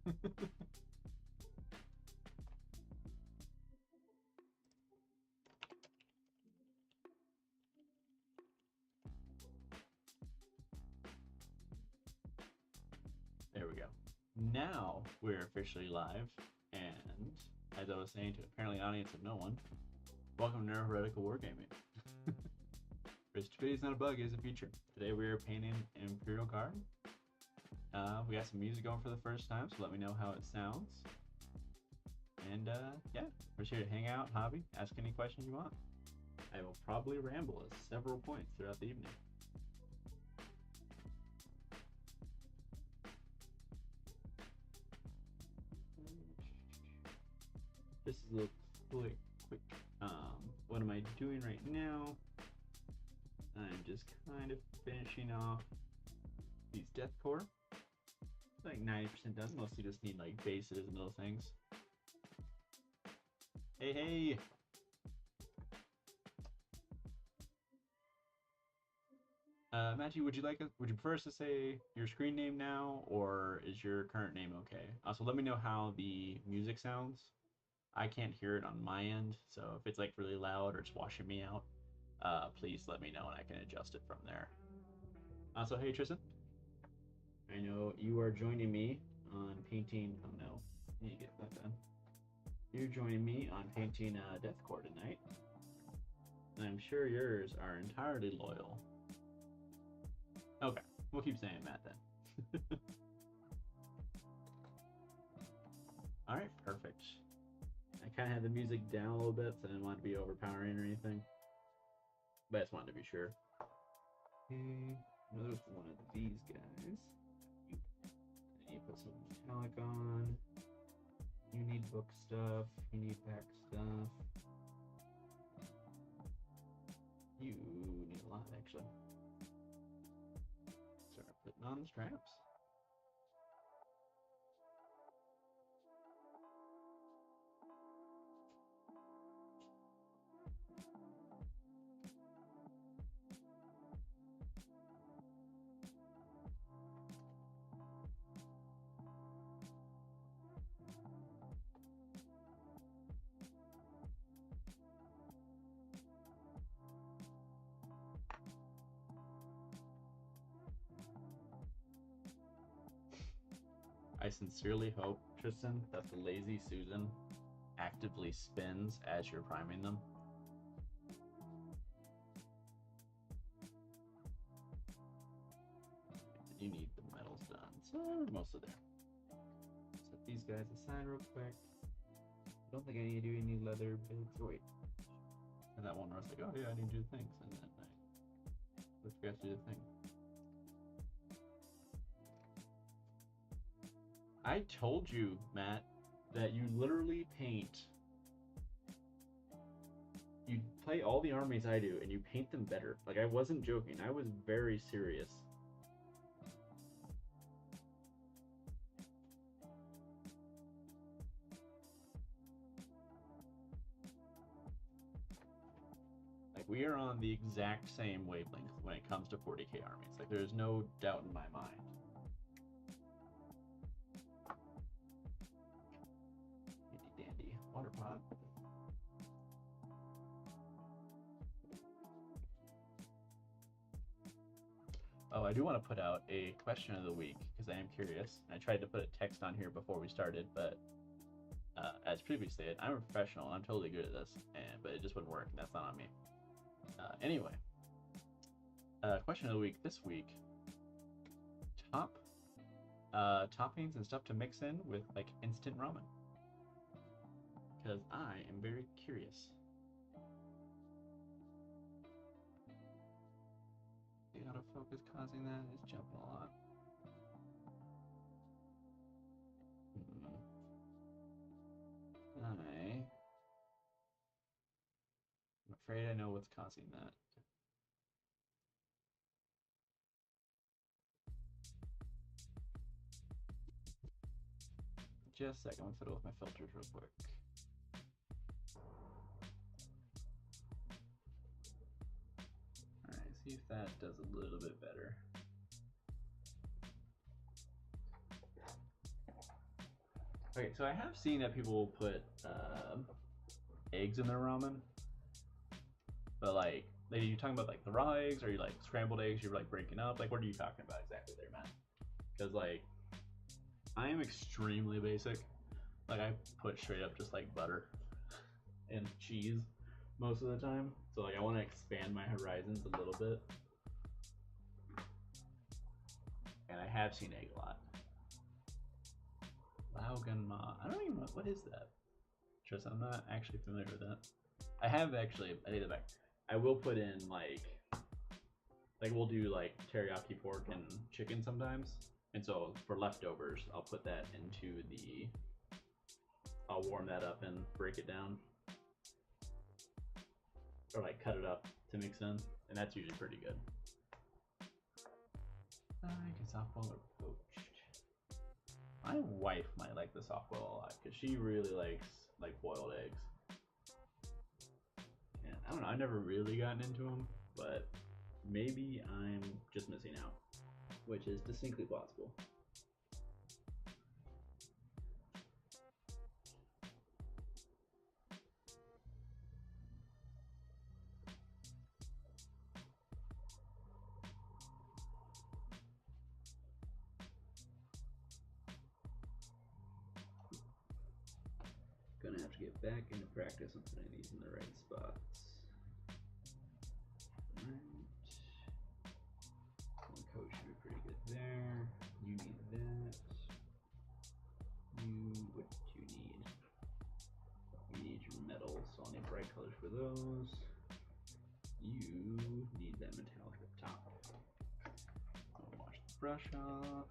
There we go. Now we're officially live, and as I was saying to apparently an audience of no one, welcome to Neuro-Heretical Wargaming. Stupidity is not a bug, it's a feature. Today we are painting an Imperial card. We got some music going for the first time, so let me know how it sounds. And yeah, we're just here to hang out, hobby, ask any questions you want. I will probably ramble at several points throughout the evening. This is a little quick. What am I doing right now? I'm just kind of finishing off these death core. Like 90% done. Mostly just need like bases and little things. Hey. Matthew, would you prefer us to say your screen name now, or is your current name okay? Also, let me know how the music sounds. I can't hear it on my end, so if it's like really loud or it's washing me out, please let me know and I can adjust it from there. Also, hey Tristan, I know you are joining me on painting. Oh no, I need to get that done. You're joining me on painting Deathcore tonight, and I'm sure yours are entirely loyal. Okay, we'll keep saying Matt then. All right, perfect. I kind of had the music down a little bit, so I didn't want it to be overpowering or anything. But I just wanted to be sure. Okay, another one of these guys. I need to put some metallic on. You need book stuff. You need pack stuff. You need a lot, actually. Start putting on the straps. I sincerely hope, Tristan, that the Lazy Susan actively spins as you're priming them. You need the metals done, so most of them. Set these guys aside real quick. I don't think I need to do any leather bits. Oh, wait. And that one where I was like, oh yeah, I need to do things, and then I forgot to do the thing. I told you, Matt, that you literally paint. You play all the armies I do, and you paint them better. Like, I wasn't joking. I was very serious. Like, we are on the exact same wavelength when it comes to 40k armies. Like, there's no doubt in my mind. Dandy water pot. Oh, I do want to put out a question of the week because I am curious. I tried to put a text on here before we started, but as previously stated, I'm a professional and I'm totally good at this, but it just wouldn't work, and that's not on me. Anyway, question of the week this week: top toppings and stuff to mix in with like instant ramen, because I am very curious. The autofocus causing that is jumping a lot. I'm afraid I know what's causing that. Just a second, I'm gonna fiddle with my filters real quick. Alright, see if that does a little bit better. Okay, so I have seen that people put eggs in their ramen, but like, are you talking about like the raw eggs, or are you like scrambled eggs? You're like breaking up. Like, what are you talking about exactly there, man? Because like, I am extremely basic. Like, I put straight up just like butter and cheese most of the time. So like, I want to expand my horizons a little bit, and I have seen egg a lot. Laugenma. I don't even know what is that. Just I'm not actually familiar with that. I have actually. I take it back. I will put in like we'll do like teriyaki pork and chicken sometimes, and so for leftovers, I'll put that into the. I'll warm that up and break it down, or like cut it up to mix in, and that's usually pretty good. I can softball or poached. My wife might like the softball a lot because she really likes like boiled eggs. And I don't know, I've never really gotten into them, but maybe I'm just missing out, which is distinctly possible. Gonna have to get back into practice on putting these in the right spots. Right. One coat should be pretty good there. You need that. What do you need? You need your metals, so I'll need bright colors for those. You need that metallic up top. I'll wash the brush off.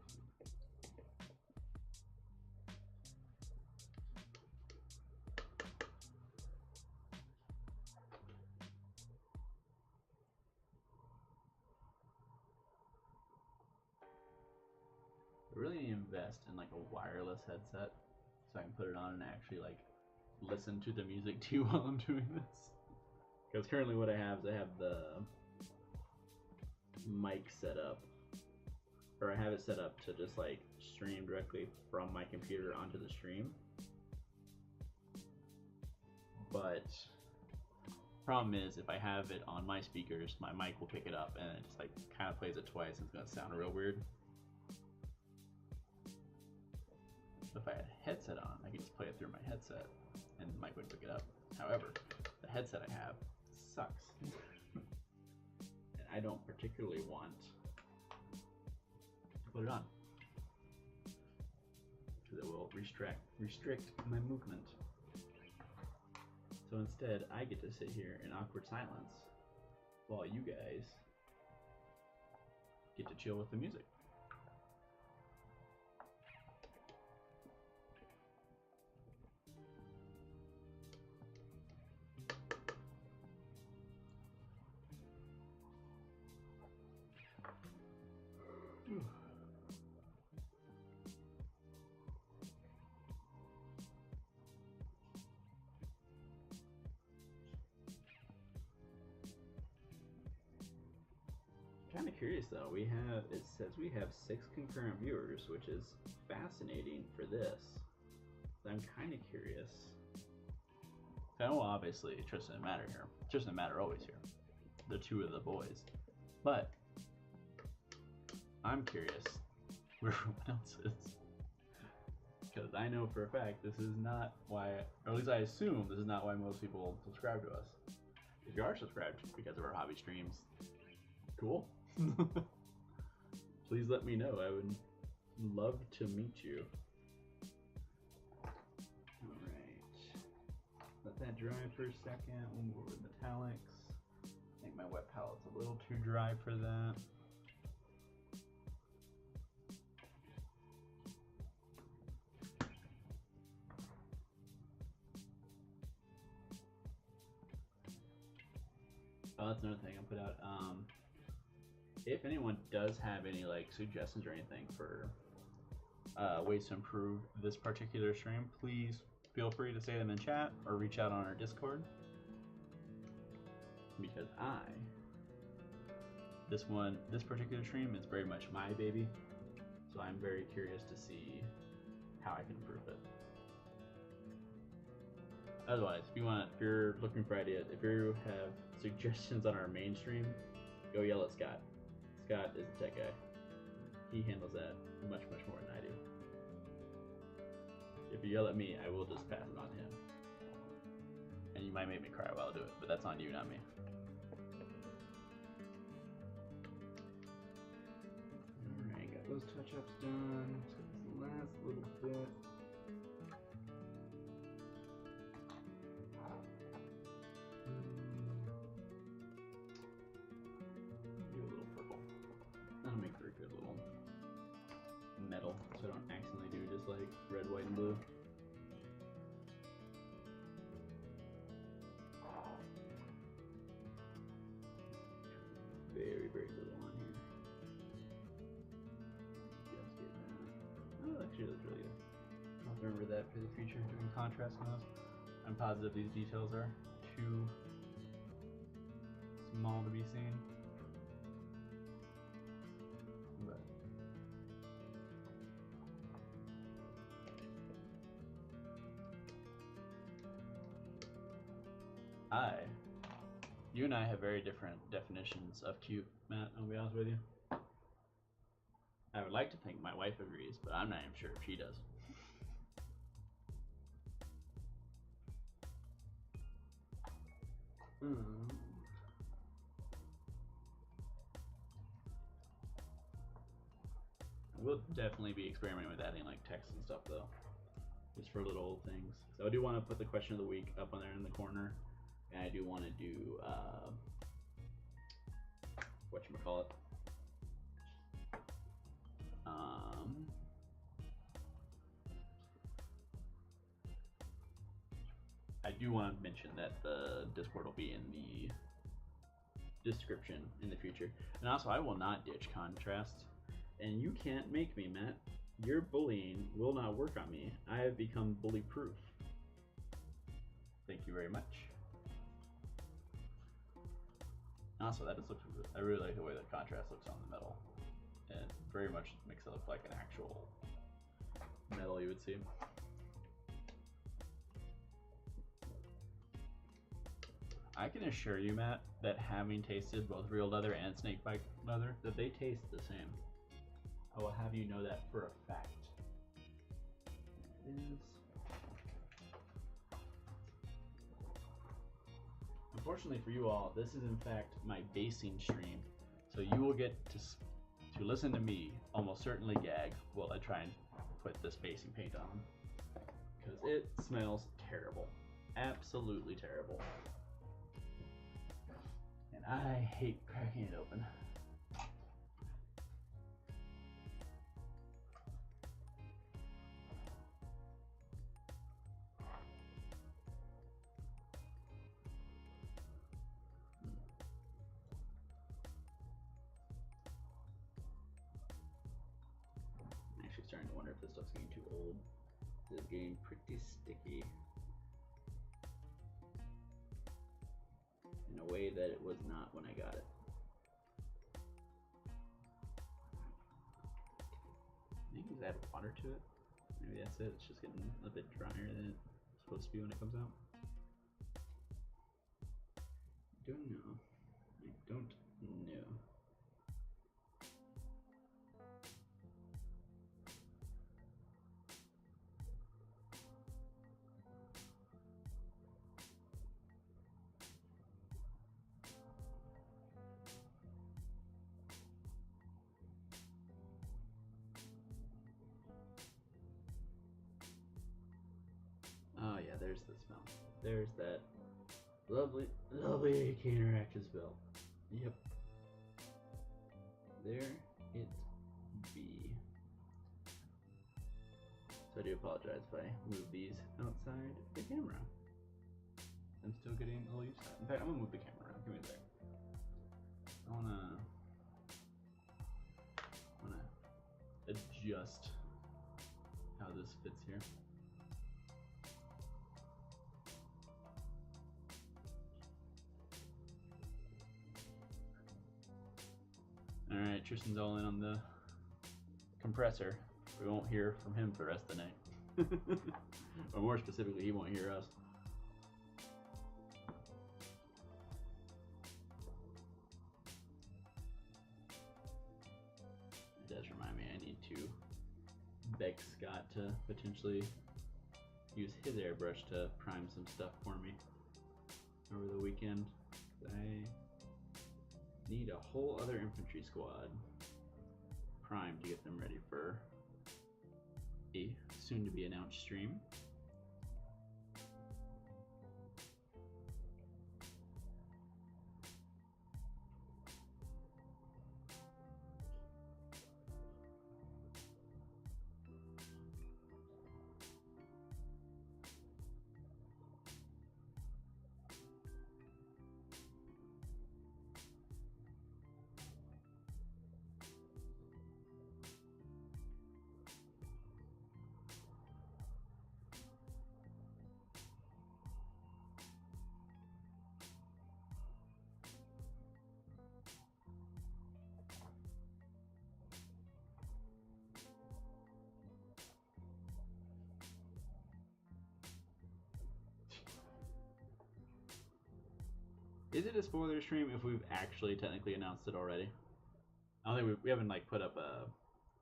I really need to invest in like a wireless headset so I can put it on and actually like listen to the music too while I'm doing this. Because currently what I have is I have the mic set up, or I have it set up to just like stream directly from my computer onto the stream. But problem is, if I have it on my speakers, my mic will pick it up and it just like kind of plays it twice and it's gonna sound real weird. If I had a headset on, I could just play it through my headset and the mic would pick it up. However, the headset I have sucks. And I don't particularly want to put it on, because it will restrict my movement. So instead, I get to sit here in awkward silence while you guys get to chill with the music. Kind of curious though. It says we have 6 concurrent viewers, which is fascinating for this. I'm kind of curious. I know obviously Tristan and Matt are here. Tristan and Matt are always here. They're 2 of the boys. But I'm curious where everyone else is. Because I know for a fact this is not why, or at least I assume this is not why most people subscribe to us. If you are subscribed because of our hobby streams, cool. Please let me know. I would love to meet you. Alright. Let that dry for a second. We'll move over to metallics. I think my wet palette's a little too dry for that. Oh, that's another thing I put out. If anyone does have any like suggestions or anything for ways to improve this particular stream, please feel free to say them in chat or reach out on our Discord. Because this particular stream is very much my baby, so I'm very curious to see how I can improve it. Otherwise, if you're looking for ideas, if you have suggestions on our mainstream, go yell at Scott. Scott is the tech guy. He handles that much more than I do. If you yell at me, I will just pass it on to him. And you might make me cry while I do it, but that's on you, not me. Alright, got those touch-ups done. Just got this last little bit. Do a little purple. That'll make for a good little metal, so I don't accidentally do just like red, white, and blue. Very little on here. Just get that. Oh, actually, that's really good. I'll remember that for the future doing contrast on those. I'm positive these details are too small to be seen. But you and I have very different definitions of cute, Matt, I'll be honest with you. I would like to think my wife agrees, but I'm not even sure if she does. We'll definitely be experimenting with adding like text and stuff though, just for little old things. So I do want to put the question of the week up on there in the corner, and I do want to do whatchamacallit. I do want to mention that the Discord will be in the description in the future, and also I will not ditch contrast. And you can't make me, Matt. Your bullying will not work on me. I have become bully proof. Thank you very much. Also, that just looks good. I really like the way the contrast looks on the metal. And it very much makes it look like an actual metal you would see. I can assure you, Matt, that having tasted both real leather and snakebite leather, that they taste the same. I will have you know that for a fact. There it is. Unfortunately for you all, this is in fact my basing stream, so you will get to listen to me almost certainly gag while I try and put this basing paint on, because it smells terrible, absolutely terrible, and I hate cracking it open. Starting to wonder if this stuff's getting too old. It's getting pretty sticky in a way that it was not when I got it. I think just add water to it. Maybe that's it. It's just getting a bit drier than it's supposed to be when it comes out. I don't know. I don't know. Oh yeah, there's the smell. There's that lovely interactive smell. Yep. There it be. So I do apologize if I move these outside the camera. I'm still getting a little used to that. In fact, I'm gonna move the camera around. Give me a sec. I wanna adjust how this fits here. Alright, Tristan's all in on the compressor. We won't hear from him for the rest of the night. Or more specifically, he won't hear us. to potentially use his airbrush to prime some stuff for me over the weekend. I need a whole other infantry squad primed to get them ready for a soon to be announced stream. Is it a spoiler stream if we've actually technically announced it already? I don't think we haven't like put up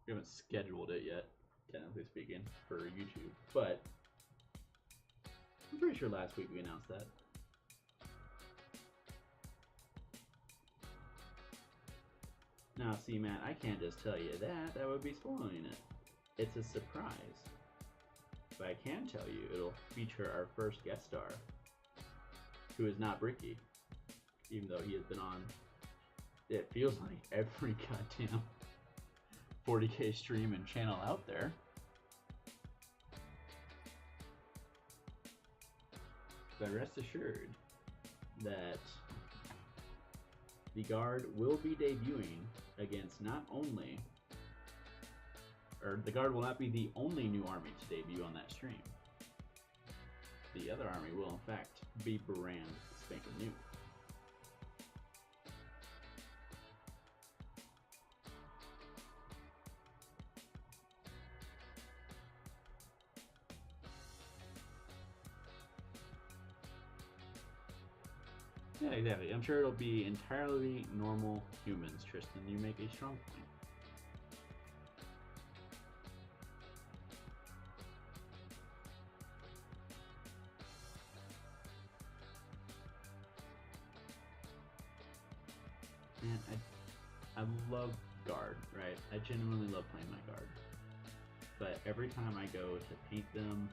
we haven't scheduled it yet, technically speaking, for YouTube. But I'm pretty sure last week we announced that. Now, see, Matt, I can't just tell you that. That would be spoiling it. It's a surprise. But I can tell you it'll feature our first guest star, who is not Bricky. Even though he has been on, it feels like every goddamn 40K stream and channel out there. But rest assured that the Guard will be debuting against not only, or the Guard will not be the only new army to debut on that stream. The other army will in fact be brand spanking new. Yeah, exactly. I'm sure it'll be entirely normal humans, Tristan. You make a strong point. Man, I love Guard, right? I genuinely love playing my Guard. But every time I go to paint them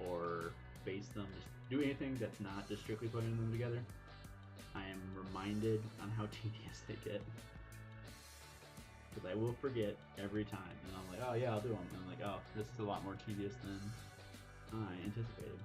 or base them, just do anything that's not just strictly putting them together, I am reminded on how tedious they get. Because I will forget every time, and I'm like, oh yeah, I'll do them. And I'm like, oh, this is a lot more tedious than I anticipated.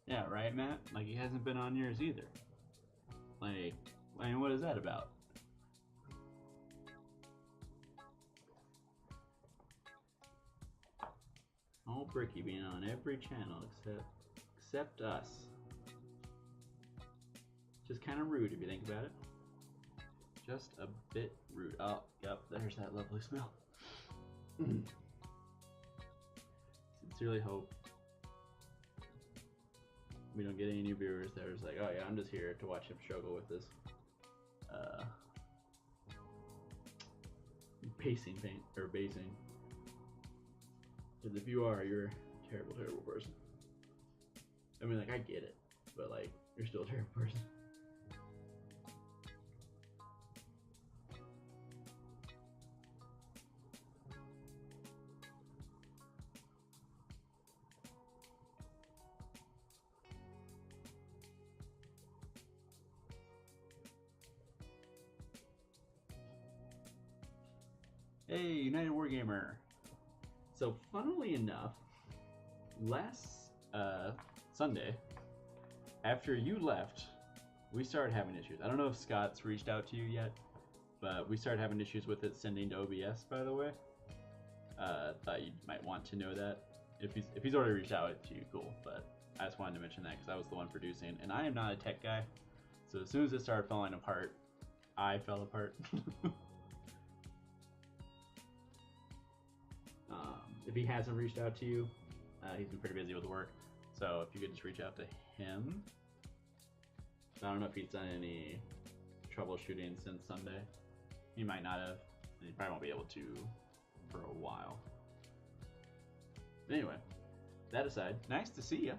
Yeah, right, Matt? Like, he hasn't been on yours either. Like, I mean, what is that about? All Bricky being on every channel except us. Just kind of rude if you think about it. Just a bit rude. Oh, yep, there's that lovely smell. Sincerely hope we don't get any new viewers that are just like, oh yeah, I'm just here to watch him struggle with this basing paint or basing. Because if you are, you're a terrible, terrible person. I mean, like, I get it, but like, you're still a terrible person. Hey, United Wargamer. So, funnily enough, last Sunday, after you left, we started having issues. I don't know if Scott's reached out to you yet, but we started having issues with it sending to OBS, by the way. Thought you might want to know that. If he's already reached out to you, cool. But I just wanted to mention that because I was the one producing, and I am not a tech guy. So as soon as it started falling apart, I fell apart. If he hasn't reached out to you, he's been pretty busy with work. So if you could just reach out to him. I don't know if he's done any troubleshooting since Sunday. He might not have. And he probably won't be able to for a while. Anyway, that aside, nice to see you.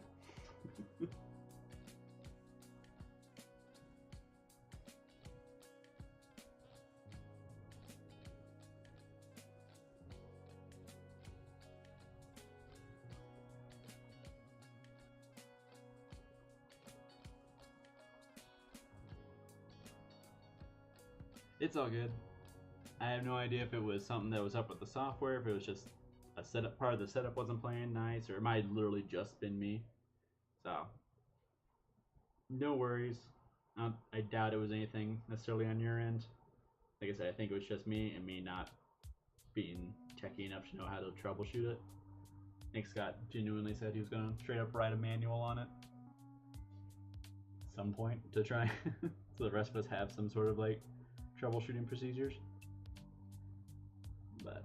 It's all good. I have no idea if it was something that was up with the software, if it was just a setup, part of the setup wasn't playing nice, or it might have literally just been me. So, no worries. I doubt it was anything necessarily on your end. Like I said, I think it was just me and me not being techy enough to know how to troubleshoot it. I think Scott genuinely said he was going to straight up write a manual on it at some point to try so the rest of us have some sort of like troubleshooting procedures. But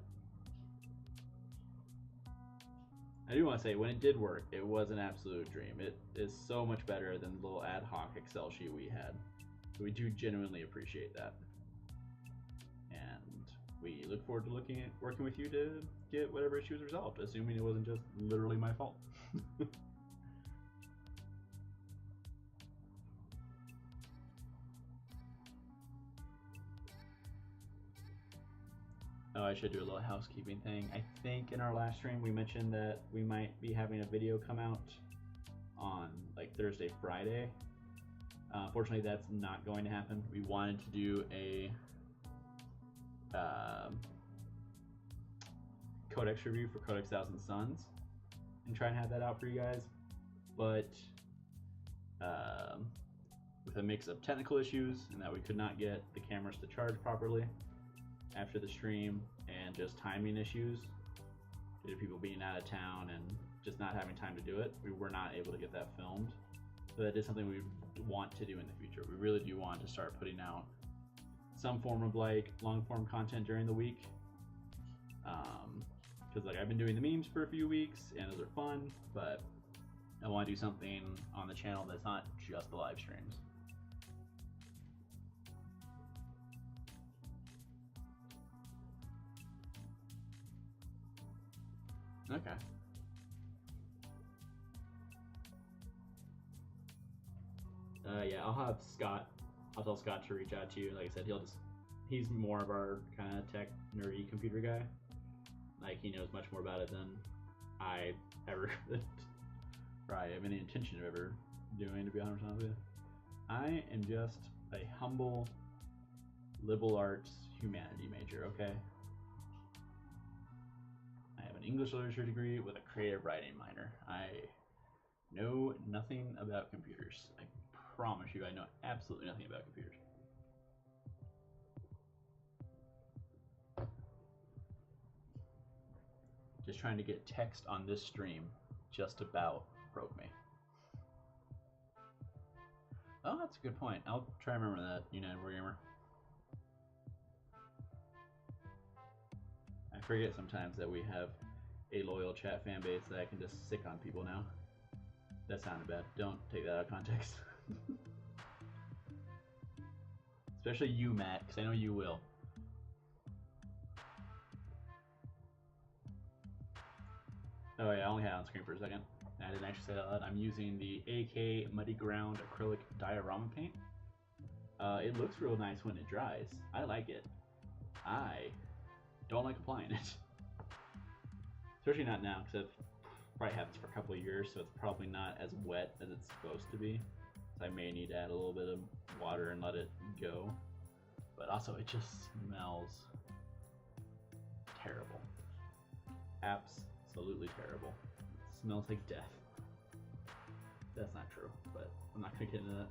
I do want to say, when it did work, it was an absolute dream. It is so much better than the little ad hoc Excel sheet we had. So we do genuinely appreciate that. And we look forward to working with you to get whatever issues resolved, assuming it wasn't just literally my fault. Oh, I should do a little housekeeping thing. I think in our last stream we mentioned that we might be having a video come out on like Thursday, Friday. Unfortunately, that's not going to happen. We wanted to do a Codex review for Codex Thousand Suns and try and have that out for you guys, but with a mix of technical issues and that we could not get the cameras to charge properly after the stream, and just timing issues due to people being out of town and just not having time to do it, we were not able to get that filmed. So that is something we want to do in the future. We really do want to start putting out some form of like long form content during the week, because like I've been doing the memes for a few weeks and those are fun, but I want to do something on the channel that's not just the live streams. Okay. Yeah, I'll have Scott. I'll tell Scott to reach out to you. Like I said, he's more of our kind of tech nerdy computer guy. Like, he knows much more about it than I ever could, or I have any intention of ever doing, to be honest with you. I am just a humble liberal arts humanity major, okay? I have an English literature degree with a creative writing minor. I know nothing about computers. I promise you, I know absolutely nothing about computers. Just trying to get text on this stream just about broke me. Oh, that's a good point. I'll try to remember that, United Wargamer. I forget sometimes that we have a loyal chat fan base that I can just sick on people now. That sounded bad. Don't take that out of context. Especially you, Matt, because I know you will. Oh yeah, I only had it on screen for a second. I didn't actually say that loud. I'm using the AK Muddy Ground acrylic diorama paint. It looks real nice when it dries. I like it. I don't like applying it. Especially not now, because I've probably had this for a couple of years, so it's probably not as wet as it's supposed to be. So I may need to add a little bit of water and let it go. But also, it just smells terrible. absolutely terrible. It smells like death. That's not true, but I'm not gonna get into that.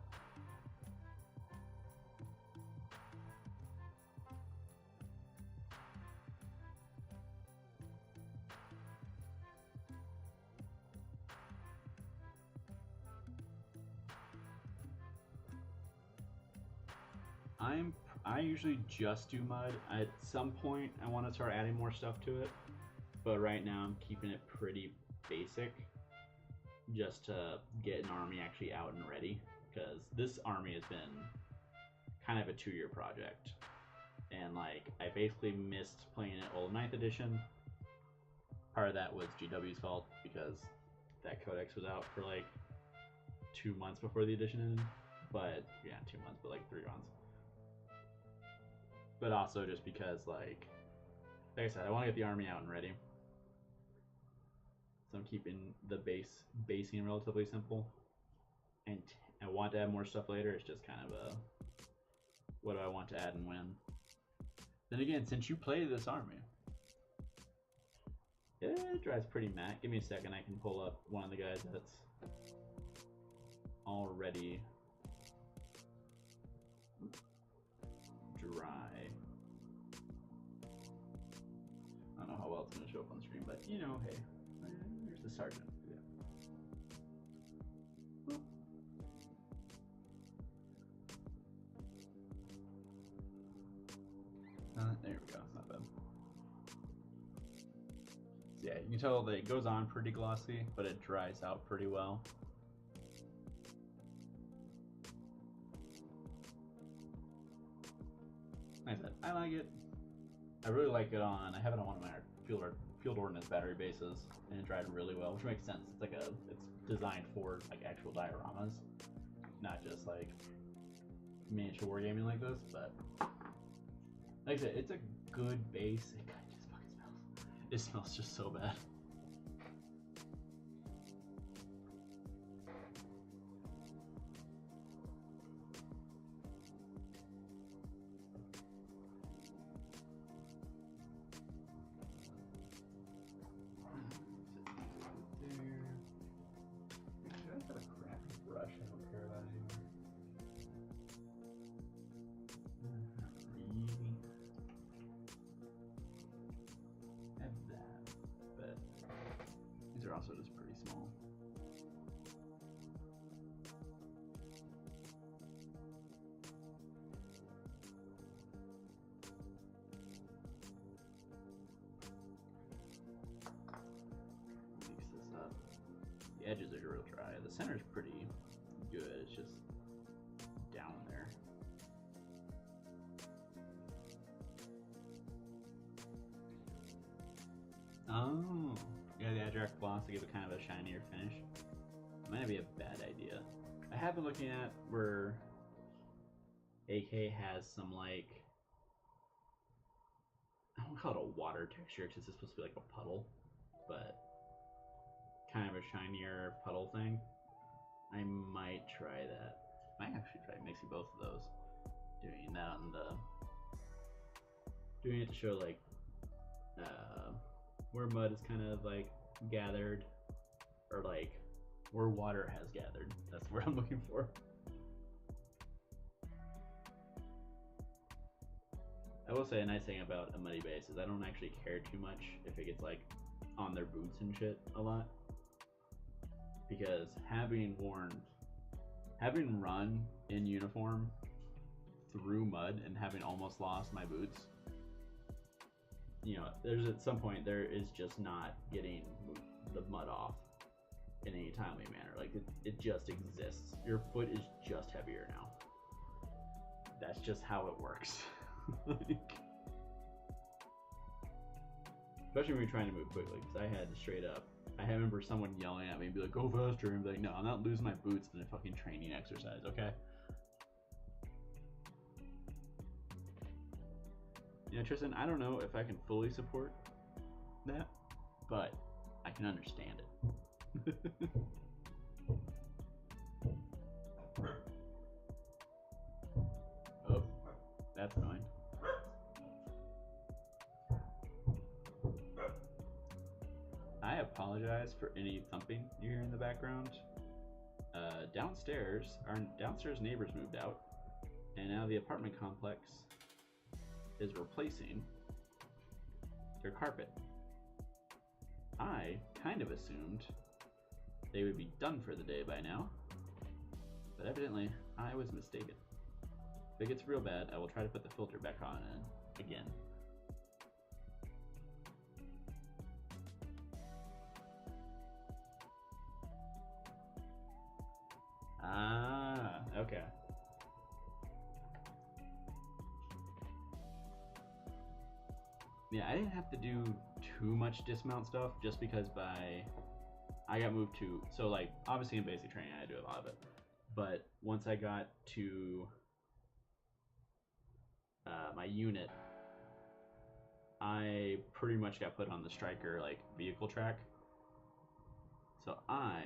I usually just do mud. At some point, I want to start adding more stuff to it, but right now I'm keeping it pretty basic, just to get an army actually out and ready. Because this army has been kind of a 2-year project, and like I basically missed playing it all of 9th edition. Part of that was GW's fault because that codex was out for like 2 months before the edition ended. But yeah, 2 months, but like 3 months. But also just because like I said, I want to get the army out and ready. So I'm keeping the basing relatively simple. And I want to add more stuff later. It's just kind of a what do I want to add and when. Then again, since you play this army, it drives pretty matte. Give me a second, I can pull up one of the guys that's already dry. I don't know how well it's going to show up on the screen, but you know, hey, here's the sergeant. Yeah. There we go, not bad. So yeah, you can tell that it goes on pretty glossy, but it dries out pretty well. Like I said, I like it. I really like it on, I have it on one of my field ordnance battery bases, and it dried really well, which makes sense. It's like it's designed for like actual dioramas, not just like miniature wargaming like this. But like I said, it's a good base. It kind of just fucking smells. It smells just so bad. These are also just pretty small. Mix this up. The edges are real dry. The center's pretty good. It's just down there. Oh, yeah, the Adirac gloss to give it kind of a shinier finish. Might be a bad idea. I have been looking at where AK has some like, I don't call it a water texture because it's supposed to be like a puddle, but kind of a shinier puddle thing. I might try that. I might actually try mixing both of those. Doing that and doing it to show like where mud is kind of like gathered, or like where water has gathered. That's what I'm looking for. I will say a nice thing about a muddy base is I don't actually care too much if it gets like on their boots and shit a lot, because having run in uniform through mud and having almost lost my boots, you know, there's at some point there is just not getting the mud off in any timely manner. Like it just exists. Your foot is just heavier now. That's just how it works. Like, especially when you're trying to move quickly, because I had to straight up, I remember someone yelling at me and be like, go faster, and be like, no, I'm not losing my boots in a fucking training exercise, okay? You know, Tristan, I don't know if I can fully support that, but I can understand it. Oh, that's annoying. apologize for any thumping you hear in the background. Downstairs, our downstairs neighbors moved out, and now the apartment complex is replacing their carpet. I kind of assumed they would be done for the day by now, but evidently I was mistaken. If it gets real bad, I will try to put the filter back on again. Ah, okay. Yeah, I didn't have to do too much dismount stuff just because I got moved to, so like obviously in basic training I do a lot of it, but once I got to my unit, I pretty much got put on the striker like vehicle track, so I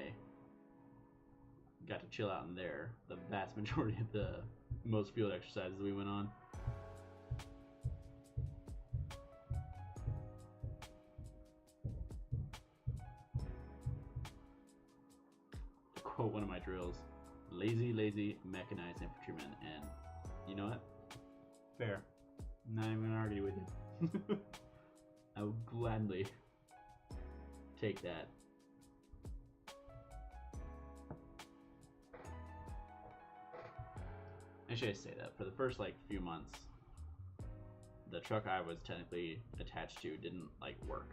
got to chill out in there the vast majority of the most field exercises we went on. To quote one of my drills, lazy mechanized infantryman, and you know what? Fair. Not even gonna argue with you. I would gladly take that. Actually, I say that for the first like few months, the truck I was technically attached to didn't like work.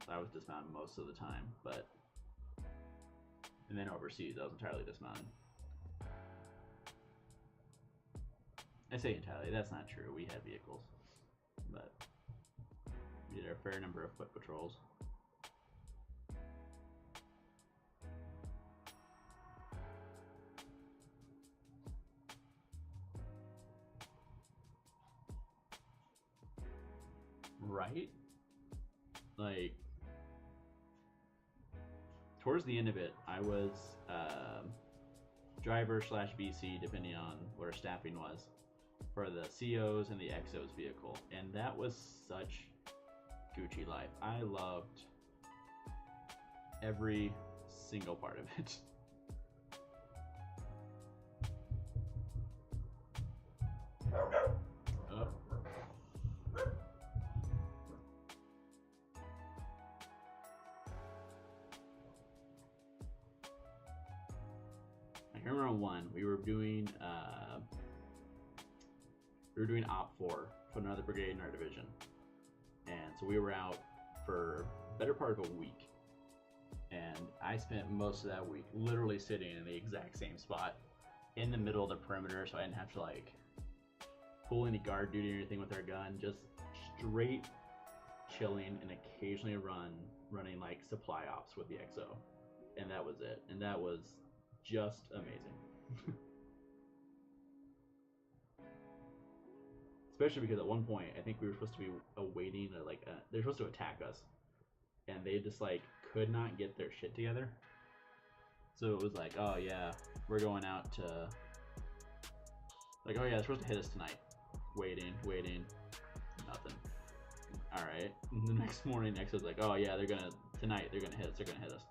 So I was dismounted most of the time, and then overseas I was entirely dismounted. I say entirely, that's not true. We had vehicles, but we did a fair number of foot patrols. Right? Like, towards the end of it, I was driver / BC, depending on what our staffing was, for the COs and the XOs vehicle, and that was such Gucci life. I loved every single part of it. I remember one, we were doing Op 4 for another brigade in our division, and so we were out for the better part of a week, and I spent most of that week literally sitting in the exact same spot in the middle of the perimeter, so I didn't have to like pull any guard duty or anything with our gun, just straight chilling, and occasionally running like supply ops with the XO, and that was it, and that was just amazing. Especially because at one point I think we were supposed to be awaiting they're supposed to attack us, and they just like could not get their shit together. So it was like, oh yeah, we're going out to, like, oh yeah, they're supposed to hit us tonight. Waiting, nothing. All right. And the next morning, was like, oh yeah, tonight they're gonna hit us.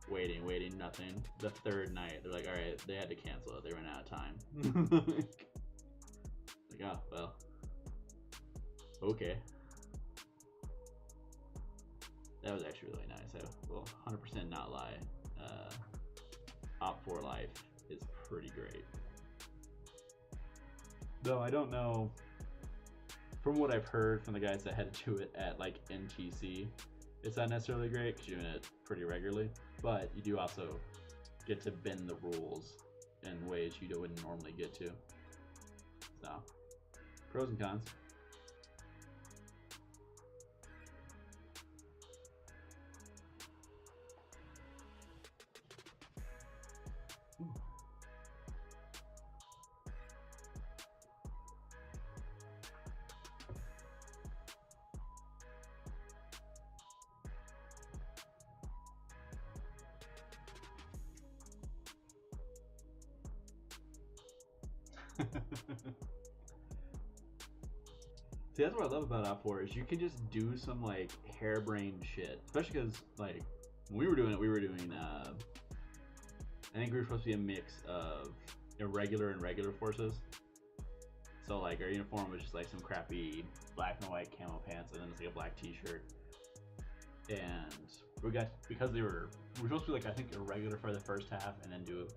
Waiting, nothing. The third night, they're like, all right, they had to cancel it. They ran out of time. Like, oh well. Okay. That was actually really nice. I will 100% not lie. Op 4 life is pretty great. Though I don't know, from what I've heard from the guys that had to do it at like NTC, it's not necessarily great because you're doing it pretty regularly, but you do also get to bend the rules in ways you wouldn't normally get to. So, pros and cons. See, that's what I love about Op 4 is you can just do some like harebrained shit, especially because like when we were doing it, we were doing. I think we were supposed to be a mix of irregular and regular forces. So like our uniform was just like some crappy black and white camo pants, and then it's like a black T-shirt. And we got, because we were supposed to be like, I think, irregular for the first half, and then do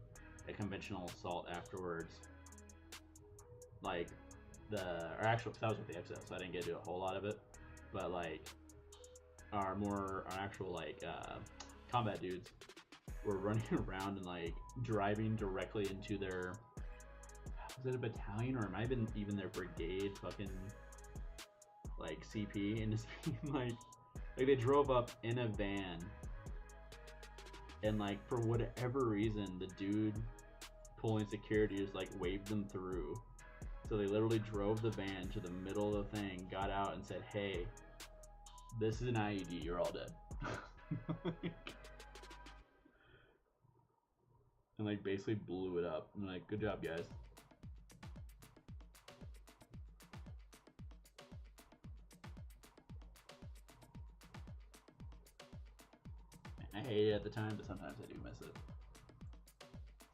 a conventional assault afterwards. Like our actual, because I was with the XO, so I didn't get to do a whole lot of it. But like our actual like combat dudes were running around and like driving directly into their, was it a battalion, or it might have been even their brigade fucking like CP, and just being like they drove up in a van, and like for whatever reason the dude pulling security just like waved them through. So they literally drove the van to the middle of the thing, got out and said, "Hey, this is an IED, you're all dead." And like basically blew it up. And like, good job, guys. I hate it at the time, but sometimes I do miss it.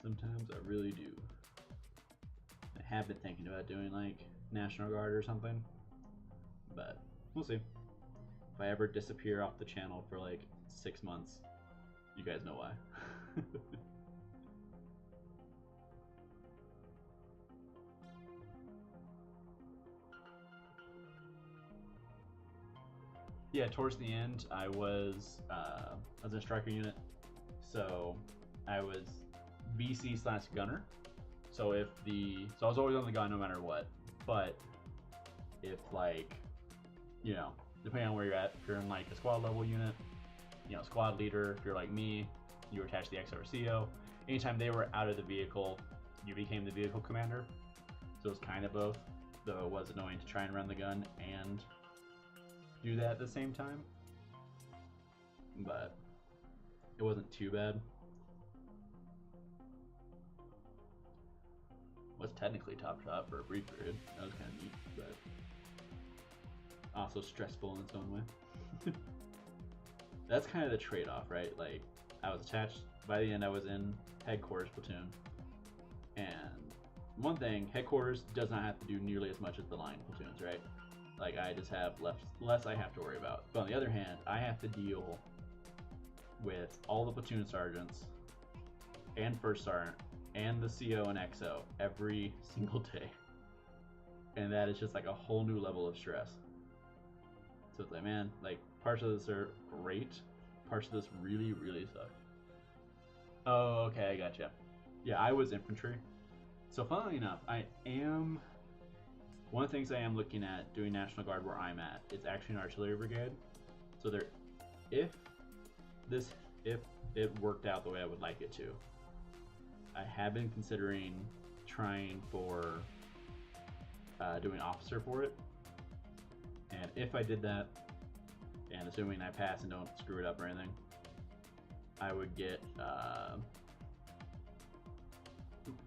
Sometimes I really do. I have been thinking about doing like National Guard or something, but we'll see. If I ever disappear off the channel for like 6 months, you guys know why. Yeah, towards the end, I was in a striker unit, so I was VC/gunner. So I was always on the gun no matter what. But if like, you know, depending on where you're at, if you're in like a squad level unit, you know, squad leader. If you're like me, you were attached to the XO or CO. Anytime they were out of the vehicle, you became the vehicle commander. So it was kind of both, though it was annoying to try and run the gun and do that at the same time, but it wasn't too bad. Was technically top shot for a brief period. That was kind of neat, but also stressful in its own way. That's kind of the trade-off, right? Like, I was attached, by the end I was in headquarters platoon, and one thing, headquarters does not have to do nearly as much as the line platoons, right? Like, I just have less I have to worry about. But on the other hand, I have to deal with all the platoon sergeants and first sergeant and the CO and XO every single day. And that is just like a whole new level of stress. So it's like, man, like, parts of this are great. Parts of this really, really suck. Oh, okay, I gotcha. Yeah, I was infantry. So funnily enough, one of the things I am looking at doing National Guard where I'm at is actually an artillery brigade. So if it worked out the way I would like it to, I have been considering trying for doing officer for it. And if I did that, and assuming I pass and don't screw it up or anything, I would get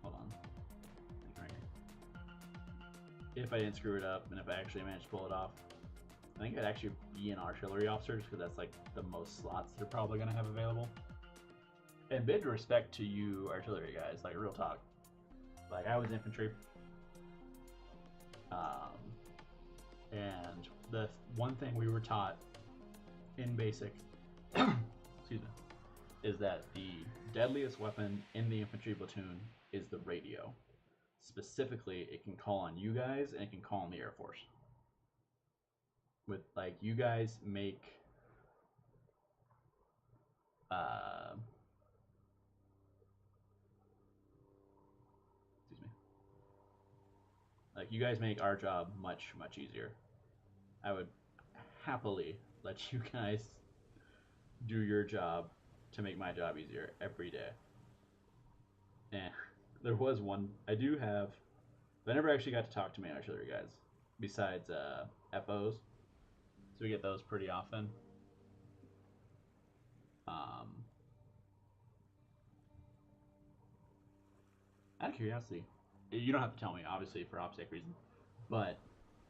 hold on. If I didn't screw it up, and if I actually managed to pull it off, I think I'd actually be an artillery officer, just because that's like the most slots they're probably going to have available. And big respect to you artillery guys, like, real talk. Like, I was infantry. And the one thing we were taught in basic, excuse me, is that the deadliest weapon in the infantry platoon is the radio. Specifically, it can call on you guys, and it can call on the Air Force. With, like, you guys make excuse me. Like, you guys make our job much, much easier. I would happily let you guys do your job to make my job easier every day. There was one, I never actually got to talk to my artillery guys, besides FOs, so we get those pretty often. Out of curiosity, you don't have to tell me, obviously, for OPSEC reasons, but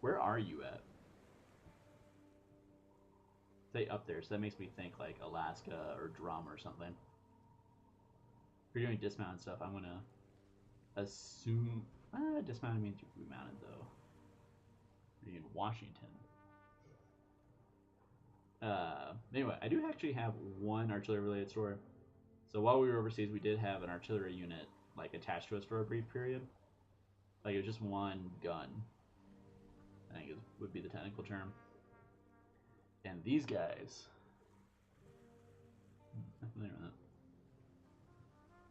where are you at? say up there, so that makes me think like Alaska or Drum or something. If you're doing dismounted stuff, I'm gonna assume dismounted means you're remounted though. You're in Washington. Anyway, I do actually have one artillery related story. So while we were overseas, we did have an artillery unit like attached to us for a brief period. Like it was just one gun, I think would be the technical term. And these guys,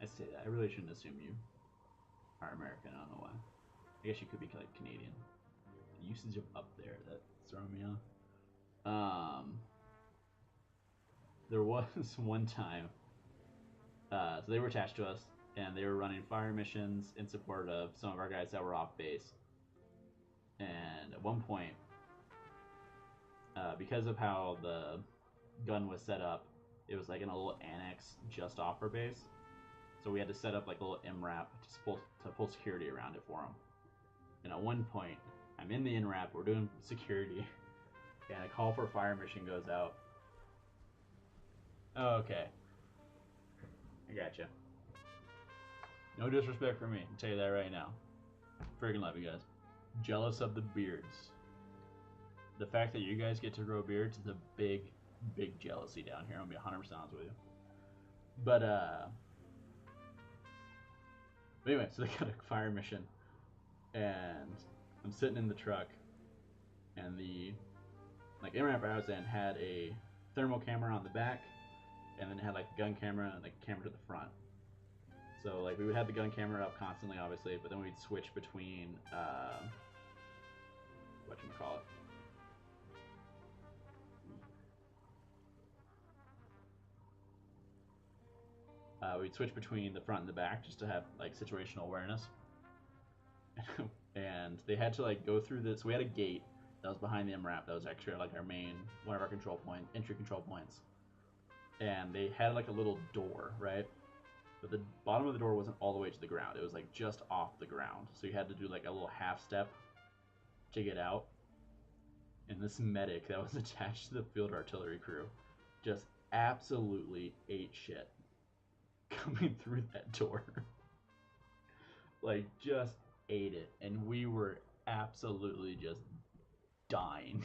I say that I really shouldn't assume you are American. I don't know why. I guess you could be like Canadian. The usage of up there, that's throwing me off. There was one time, so they were attached to us, and they were running fire missions in support of some of our guys that were off base. And at one point, because of how the gun was set up, it was like in a little annex just off our base. So we had to set up like a little MRAP to pull security around it for them. And at one point, I'm in the MRAP, we're doing security, and a call for fire mission goes out. Oh, okay. I gotcha. No disrespect for me, I'll tell you that right now. Friggin' love you guys. Jealous of the beards. The fact that you guys get to grow beards is a big, big jealousy down here. I'll be 100% honest with you. But anyway, so they got a fire mission, and I'm sitting in the truck, and the MRAP I was in had a thermal camera on the back, and then it had like a gun camera and like a camera to the front. So like we would have the gun camera up constantly, obviously, but then we'd switch between whatchamacallit. We'd switch between the front and the back just to have like situational awareness. And they had to like go through this. We had a gate that was behind the MRAP that was actually like one of our entry control points. And they had like a little door, right? But the bottom of the door wasn't all the way to the ground. It was like just off the ground. So you had to do like a little half step to get out. And this medic that was attached to the field artillery crew just absolutely ate shit coming through that door. Like just ate it. And we were absolutely just dying.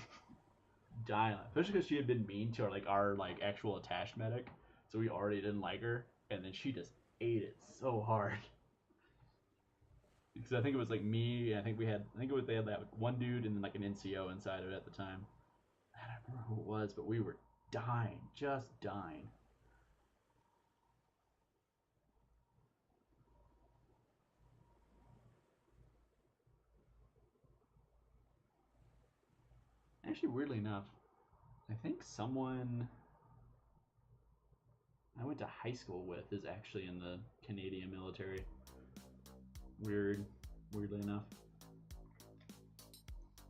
Dying. Especially because she had been mean to our actual attached medic. So we already didn't like her. And then she just ate it so hard. Because I think it was like me, and they had that one dude and then like an NCO inside of it at the time. I don't remember who it was, but we were dying, just dying. Actually, weirdly enough, I think someone I went to high school with is actually in the Canadian military. Weirdly enough.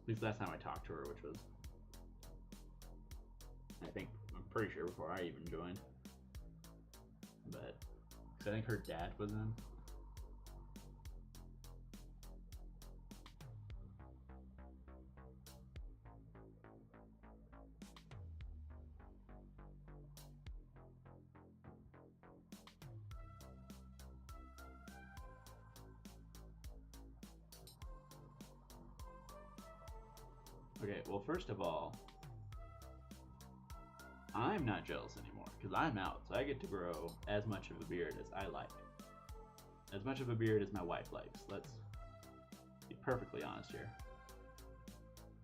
At least last time I talked to her, which was, I'm pretty sure before I even joined. But, cause I think her dad was in. Okay, well, first of all, I'm not jealous anymore because I'm out, so I get to grow as much of a beard as I like. As much of a beard as my wife likes. Let's be perfectly honest here.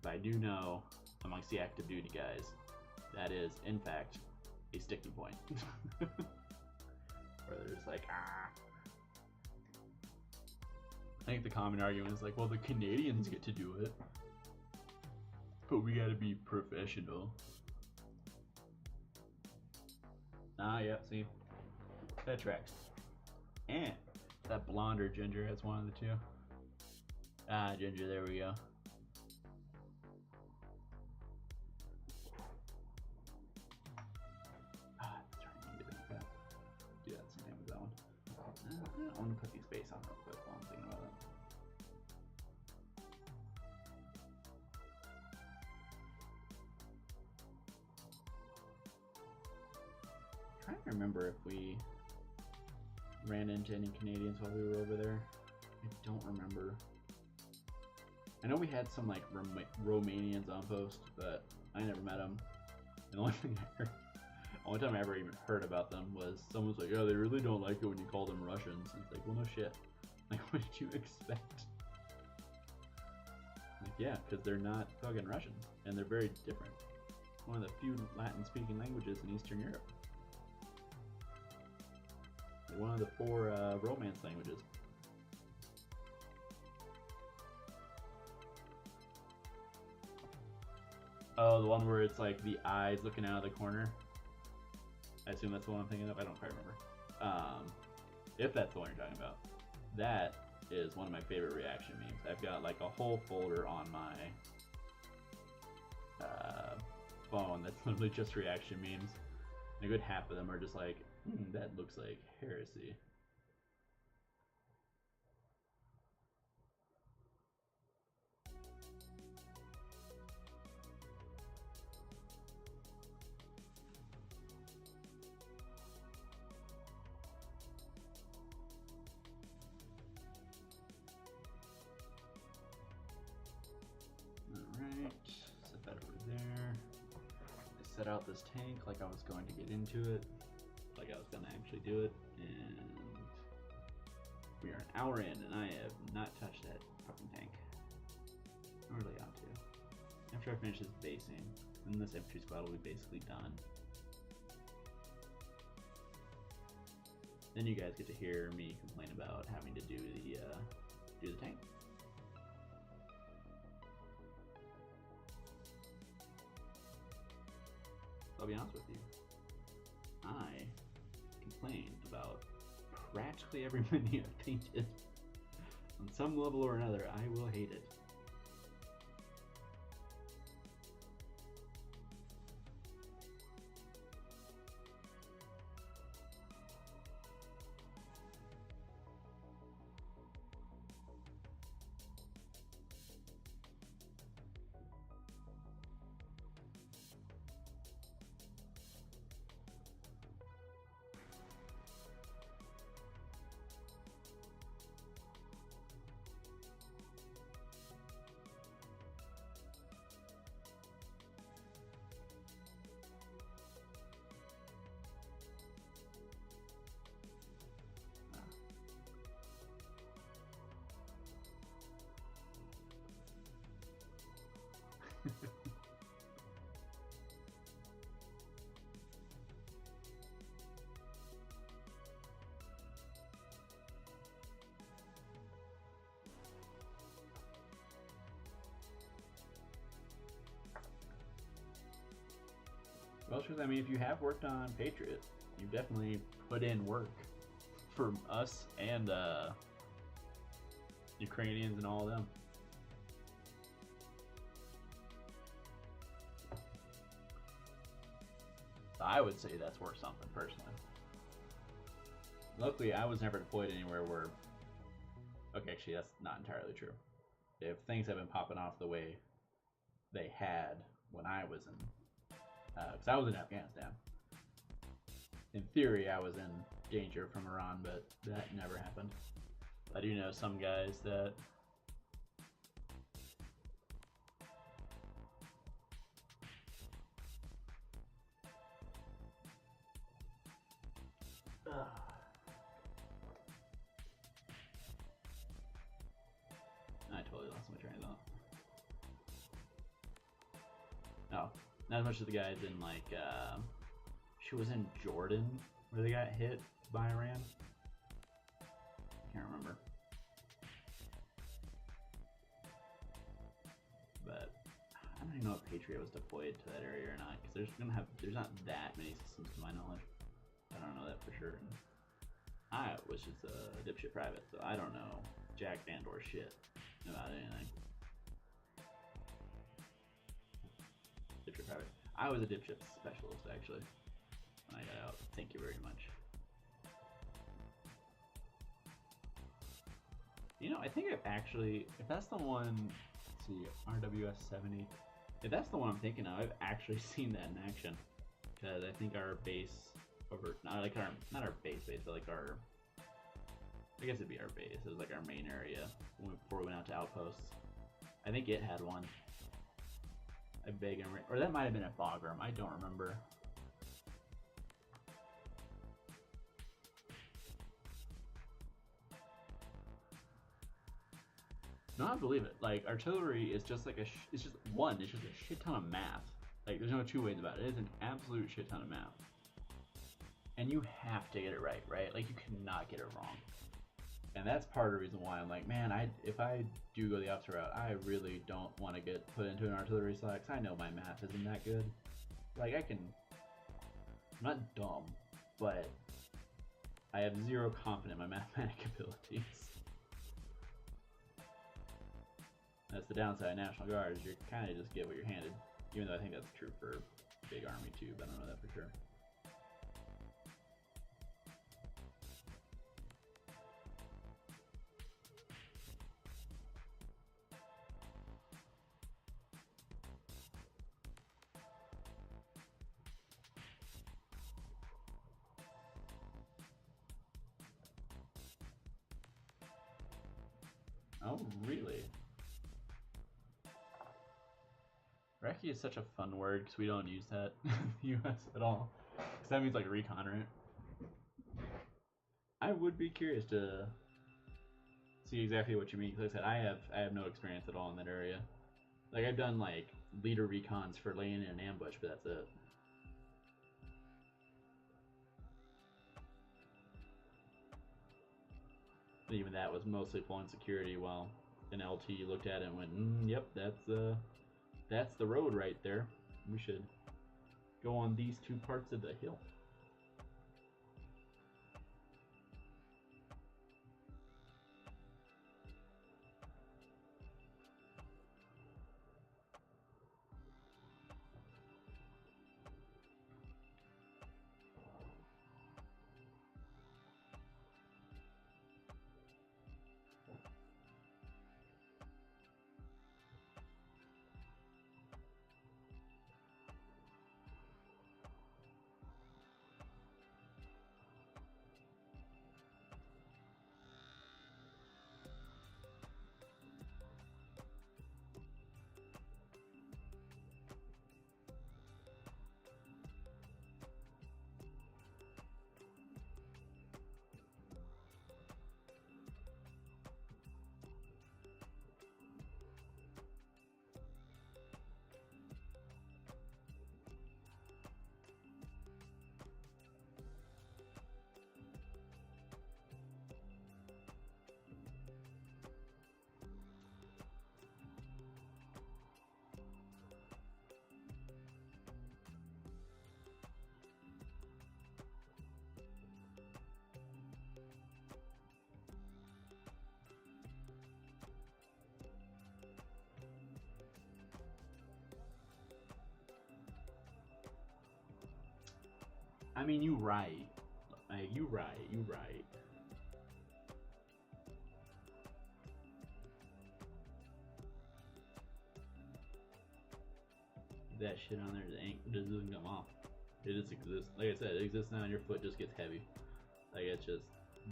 But I do know, amongst the active duty guys, that is, in fact, a sticking point. Where they're just like, ah. I think the common argument is like, well, the Canadians get to do it. But we gotta be professional. Ah, yeah, see? That tracks. And that blonde or ginger, that's one of the two. Ah, ginger, there we go. Ah, trying to get that. Do that same thing with that one. I want to put these base on real quick while I'm thinking about it. can't remember if we ran into any Canadians while we were over there. I don't remember. I know we had some like Romanians on post, but I never met them. And the only thing I heard, only time I ever even heard about them was someone's like, "Oh, they really don't like it when you call them Russians." And it's like, well, no shit. Like, what did you expect? Like, yeah, because they're not fucking Russian, and they're very different. One of the few Latin-speaking languages in Eastern Europe. Like one of the 4 Romance languages. Oh, the one where it's like the eyes looking out of the corner. I assume that's the one I'm thinking of. I don't quite remember. If that's the one you're talking about. That is one of my favorite reaction memes. I've got like a whole folder on my phone that's literally just reaction memes. And a good half of them are just like, that looks like heresy. Alright, set that over there. I set out this tank like I was going to get into it, like I was going to actually do it, and we are an hour in and I have not touched that fucking tank. I really ought to. After I finish this basing, then this infantry squad will be basically done. Then you guys get to hear me complain about having to do the tank. I'll be honest with you. I complain about practically every mini I've painted. On some level or another, I will hate it. Well, I mean, if you have worked on Patriot, you've definitely put in work for us and Ukrainians and all of them. So I would say that's worth something, personally. Luckily, I was never deployed anywhere where... Okay, actually, that's not entirely true. If things have been popping off the way they had when I was in... Because I was in Afghanistan. In theory, I was in danger from Iran, but that never happened. I do know some guys that... I totally lost my train of thought. No, not as much as the guys in like, she was in Jordan where they got hit by Iran. Can't remember. But I don't even know if Patriot was deployed to that area or not, because there's not that many systems to my knowledge. I don't know that for sure. And I was just a dipshit private, so I don't know jack and or shit about anything. Dipshit private. I was a dipshit specialist actually when I got out. Thank you very much. You know, I think I've actually, if that's the one, let's see, RWS 70. If that's the one I'm thinking of, I've actually seen that in action. Because I think our base over, not like our, not our base, but like our, I guess it'd be our base. It was like our main area before we went out to outposts. I think it had one. I beg and or that might have been a Fogram. I don't remember. No, I believe it. Like artillery is just like it's just one. It's just a shit ton of math. Like there's no two ways about it. It is an absolute shit ton of math. And you have to get it right, right? Like you cannot get it wrong. And that's part of the reason why I'm like, man, if I do go the opposite route, I really don't want to get put into an artillery slot because I know my math isn't that good. Like I'm not dumb, but I have zero confidence in my mathematic abilities. That's the downside of National Guard, is you kind of just get what you're handed. Even though I think that's true for big army too, but I don't know that for sure. Oh, really? Recce is such a fun word because we don't use that in the US at all. Because that means like recon, right? I would be curious to see exactly what you mean. Because like I said, I have no experience at all in that area. Like I've done like leader recons for laying in an ambush, but that's it. And even that was mostly pulling security while an LT looked at it and went, yep, that's the road right there. We should go on these two parts of the hill. I mean, you right. Like, you right. That shit on there doesn't come off. It just exists. Like I said, it exists now and your foot just gets heavy. Like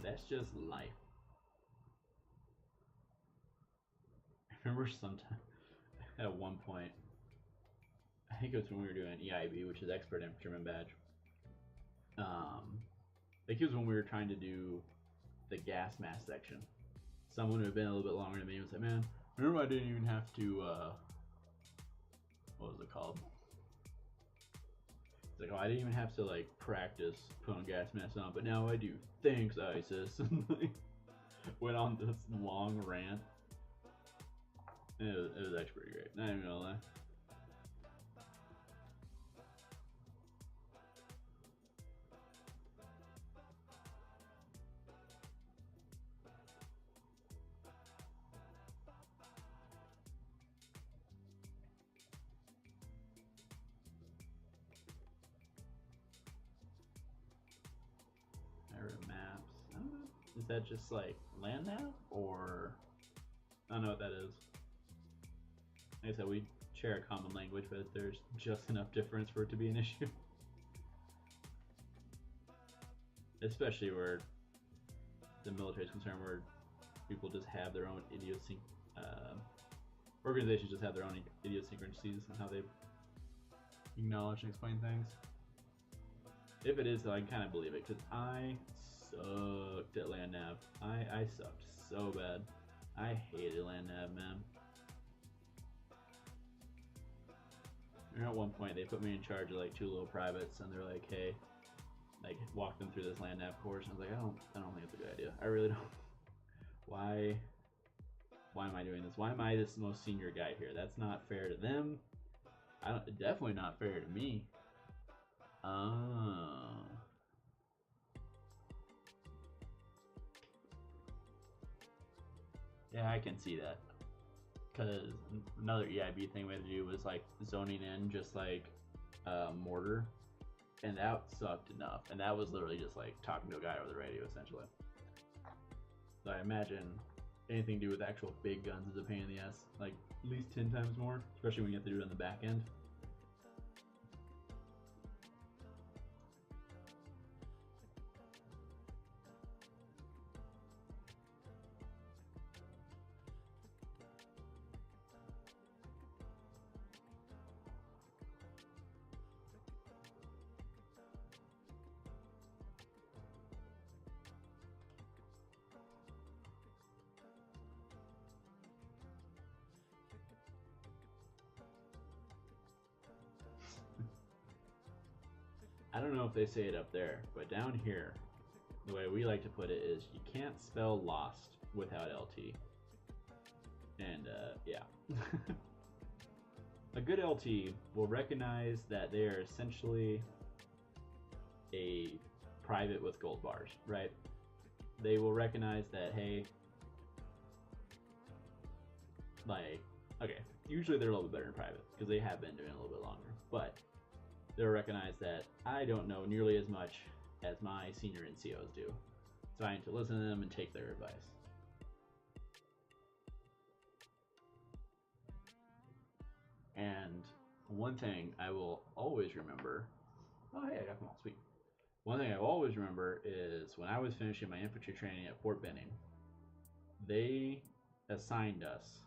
that's just life. I remember sometime, at one point, I think it was when we were doing EIB, which is Expert Infantryman Badge. Like it was when we were trying to do the gas mask section. Someone who had been a little bit longer than me was like, man, remember I didn't even have to, what was it called? It's like, oh, I didn't even have to like practice putting gas masks on, but now I do. Thanks, ISIS. And like, went on this long rant. And it was actually pretty great. Not even gonna lie. Maps. I don't know. Is that just like land nav or I don't know what that is. Like I said, we share a common language, but there's just enough difference for it to be an issue. especially where the military is concerned, where people just have their own organizations just have their own idiosyncrasies and how they acknowledge and explain things. If it is, though, I can kind of believe it, because I sucked at land nav. I sucked so bad. I hated land nav, man. And at one point, they put me in charge of like 2 little privates, and they're like, "Hey, like walk them through this land nav course." And I was like, I don't think it's a good idea. I really don't. Why am I doing this? Why am I this most senior guy here? That's not fair to them. Definitely not fair to me. Yeah, I can see that. Because another EIB thing we had to do was like zoning in just like mortar, and that sucked enough. And that was literally just like talking to a guy over the radio, essentially. So I imagine anything to do with actual big guns is a pain in the ass, like at least 10 times more, especially when you have to do it on the back end. I don't know if they say it up there, but down here, the way we like to put it is you can't spell lost without LT. And yeah. A good LT will recognize that they are essentially a private with gold bars, right? They will recognize that, hey, like, okay, usually they're a little bit better in private because they have been doing it a little bit longer, but they'll recognize that I don't know nearly as much as my senior NCOs do. So I need to listen to them and take their advice. And one thing I will always remember, oh hey, I got them all, sweet. One thing I will always remember is when I was finishing my infantry training at Fort Benning, they assigned us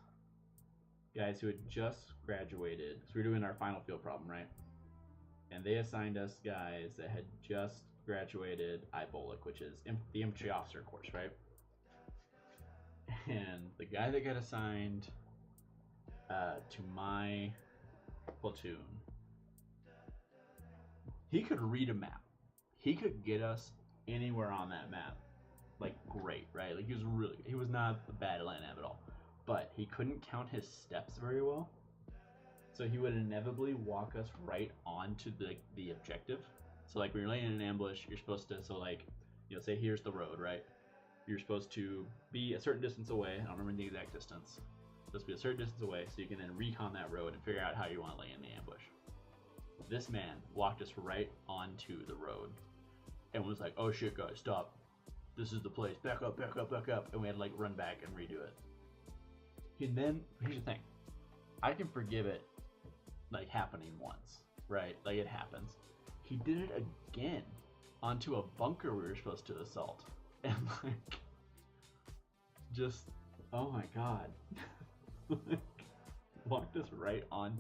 guys who had just graduated, so we were doing our final field problem, right? And they assigned us guys that had just graduated IBOLIC, which is the infantry officer course, right? And the guy that got assigned to my platoon, he could read a map. He could get us anywhere on that map, like great, right? Like he was not bad at land nav at all, but he couldn't count his steps very well. So he would inevitably walk us right onto the objective. So like when you're laying in an ambush, you're supposed to, so like, you know, say here's the road, right? You're supposed to be a certain distance away. I don't remember the exact distance. Supposed to be a certain distance away so you can then recon that road and figure out how you want to lay in the ambush. This man walked us right onto the road and was like, "Oh shit guys, stop. This is the place. Back up, back up, back up." And we had to like run back and redo it. And then, here's the thing. I can forgive it like happening once, right? Like it happens. He did it again onto a bunker we were supposed to assault. And like, just, oh my god. Walked us right on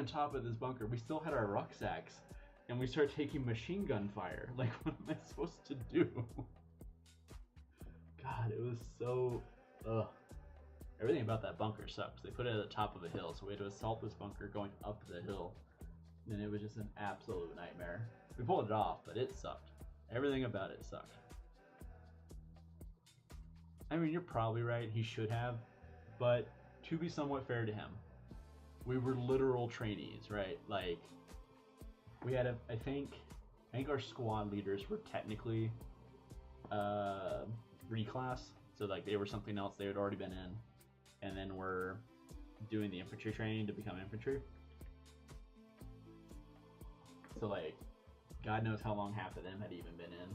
top of this bunker. We still had our rucksacks and we started taking machine gun fire. Like, what am I supposed to do? God, it was so, ugh. Everything about that bunker sucks. They put it at the top of a hill, so we had to assault this bunker going up the hill. And it was just an absolute nightmare. We pulled it off, but it sucked. Everything about it sucked. I mean, you're probably right. He should have. But to be somewhat fair to him, we were literal trainees, right? Like, we had I think our squad leaders were technically reclass. So like they were something else they had already been in. And then we're doing the infantry training to become infantry. So like, God knows how long half of them had even been in.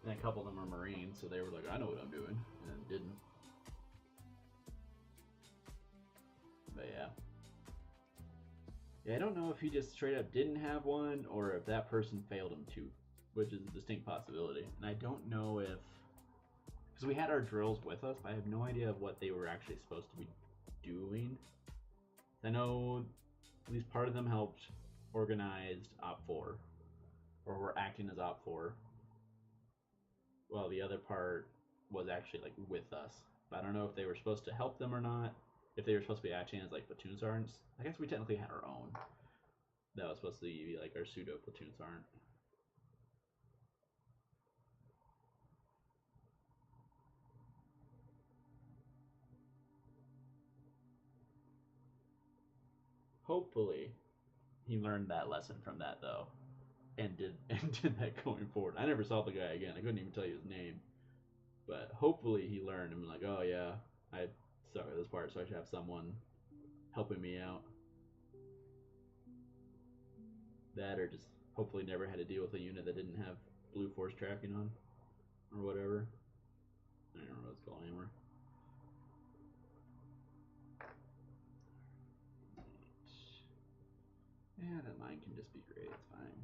And a couple of them were Marines, so they were like, "I know what I'm doing," and then didn't. But yeah, I don't know if he just straight up didn't have one, or if that person failed him too. which is a distinct possibility. And I don't know if, because we had our drills with us, but I have no idea of what they were actually supposed to be doing. I know at least part of them helped organized Op 4, or were acting as Op 4, while the other part was actually like with us. But I don't know if they were supposed to help them or not. If they were supposed to be acting as like platoon sergeants. I guess we technically had our own. That was supposed to be like our pseudo platoon sergeant. Hopefully, he learned that lesson from that though, and did that going forward. I never saw the guy again. I couldn't even tell you his name, but hopefully he learned and like, oh yeah, I suck at this part, so I should have someone helping me out. That, or just hopefully never had to deal with a unit that didn't have blue force tracking on, or whatever. I don't remember what it's called anymore. Yeah, that mine can just be gray, it's fine.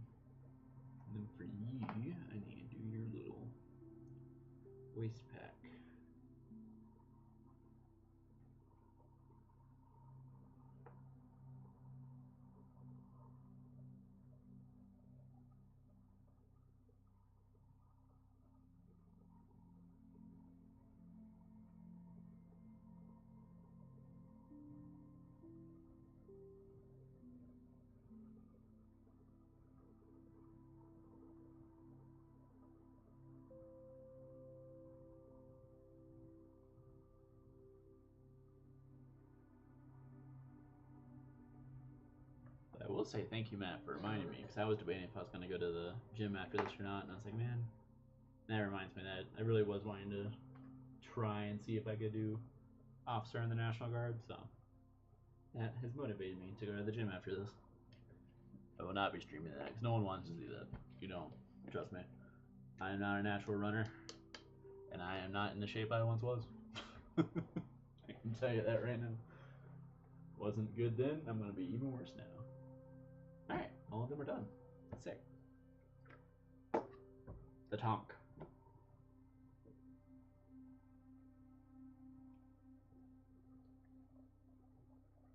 And then for you, I need to do your little waste pack. I will say thank you, Matt, for reminding me, because I was debating if I was going to go to the gym after this or not, and I was like, man, that reminds me that I really was wanting to try and see if I could do officer in the National Guard, so that has motivated me to go to the gym after this. I will not be streaming that, because no one wants to see that. You don't. Trust me. I am not a natural runner, and I am not in the shape I once was. I can tell you that right now. Wasn't good then, I'm going to be even worse now. Alright, all of them are done. Sick. The Tonk.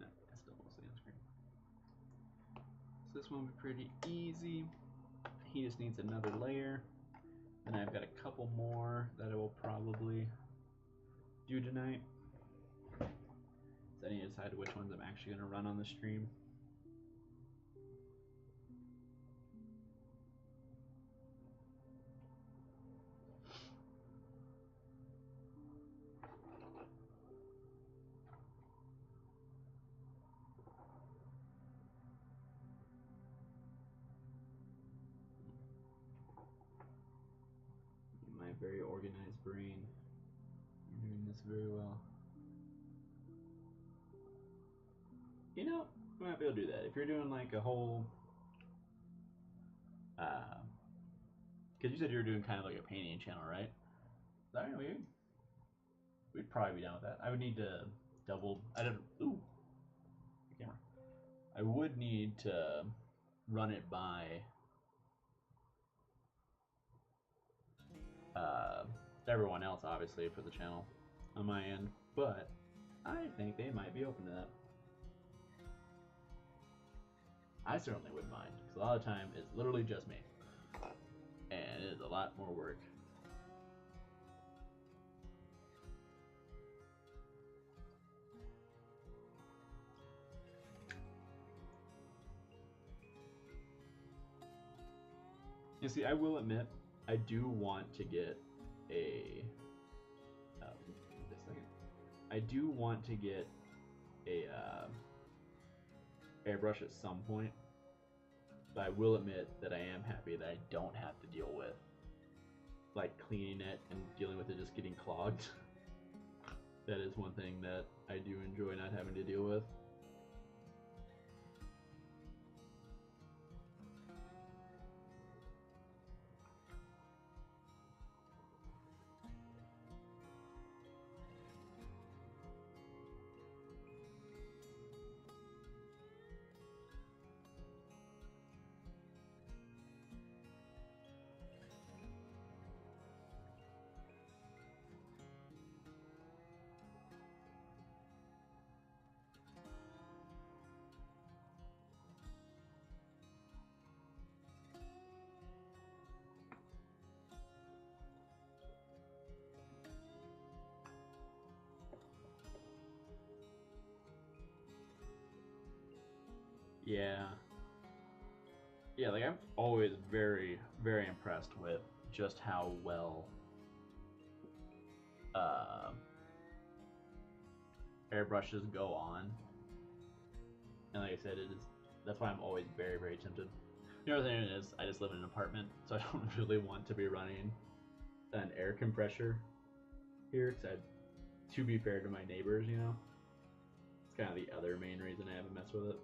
No, that's still mostly on screen. So this one will be pretty easy. He just needs another layer. And I've got a couple more that I will probably do tonight. So I need to decide which ones I'm actually going to run on the stream. My very organized brain. You're doing this very well. You know, we might be able to do that. If you're doing like a whole, because you said you were doing kind of like a painting channel, right? I don't know, we'd probably be down with that. I would need to double, I don't, ooh, the camera. I would need to run it by everyone else, obviously, for the channel on my end, but I think they might be open to that. I certainly wouldn't mind, because a lot of the time it's literally just me, and it is a lot more work. You see, I will admit, I do want to get a, wait a second. I do want to get a airbrush at some point, but I will admit that I am happy that I don't have to deal with like cleaning it and dealing with it just getting clogged. That is one thing that I do enjoy not having to deal with. Yeah. Yeah, like I'm always very, very impressed with just how well uh, airbrushes go on. And like I said, it is that's why I'm always very, very tempted. The other thing is, I just live in an apartment, so I don't really want to be running an air compressor here, because to be fair to my neighbors, you know, it's kind of the other main reason I haven't messed with it.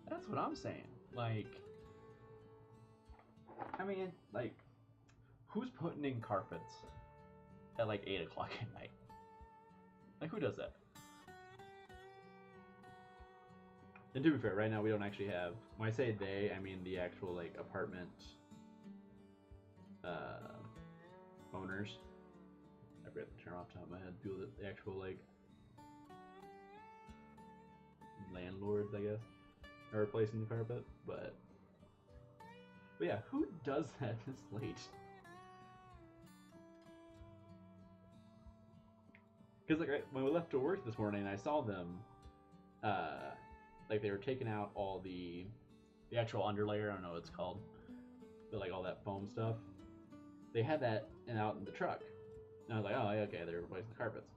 That's what I'm saying. Like, I mean, like, who's putting in carpets at like 8 o'clock at night? Like, who does that? And to be fair, right now we don't actually have. When I say they, I mean the actual like apartment owners. I forget the term off the top of my head. People that the actual like landlords, I guess, are replacing the carpet. But yeah, who does that this late? Because like when we left to work this morning, I saw them, like they were taking out all the actual underlayer. I don't know what it's called, but like all that foam stuff. They had that out in the truck, and I was like, oh, okay, they're replacing the carpets.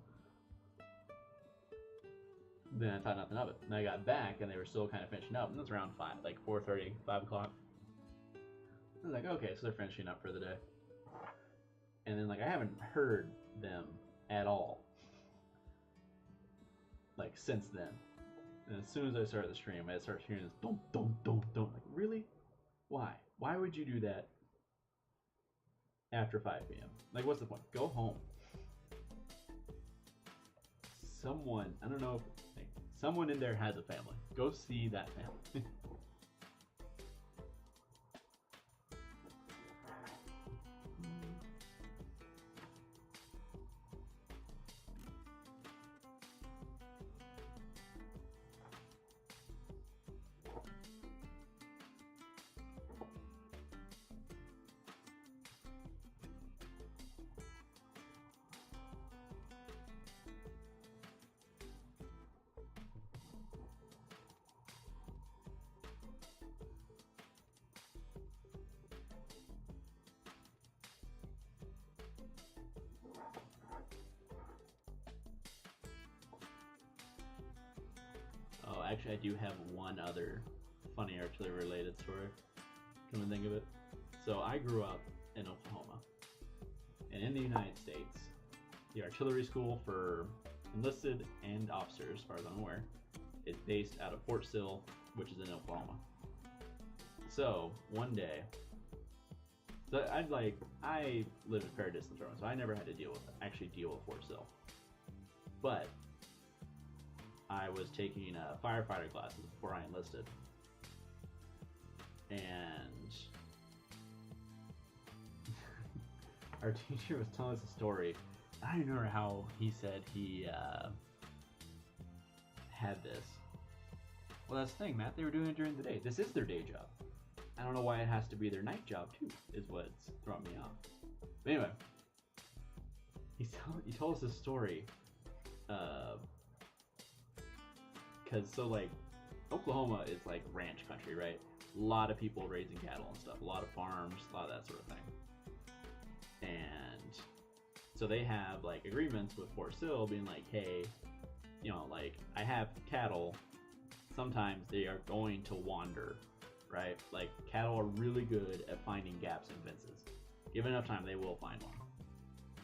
Then I thought nothing of it. And I got back, and they were still kind of finishing up, and it was around 5, like 4:30, 5 o'clock. I was like, okay, so they're finishing up for the day. And then like I haven't heard them at all, like since then. And as soon as I started the stream, I started hearing this don't. Like, really? Why? Why would you do that after 5 p.m.? Like, what's the point? Go home. Someone, I don't know if like, someone in there has a family. Go see that family. Oh, actually, I do have one other funny artillery-related story. Come to think of it. So I grew up in Oklahoma, and in the United States, the artillery school for enlisted and officers, as far as I'm aware, is based out of Fort Sill, which is in Oklahoma. So one day, I lived a fair distance from it, so I never had to deal with Fort Sill. But I was taking firefighter classes before I enlisted, and our teacher was telling us a story. I don't remember how he said he had this. Well, that's the thing, Matt. They were doing it during the day. This is their day job. I don't know why it has to be their night job too. Is what's throwing me off. But anyway, he told us a story. Because so like Oklahoma is like ranch country, right? A lot of people raising cattle and stuff, a lot of farms, a lot of that sort of thing. And so they have like agreements with Fort Sill being like, hey, you know, like I have cattle, sometimes they are going to wander, right? Like cattle are really good at finding gaps in fences. Given enough time, they will find one.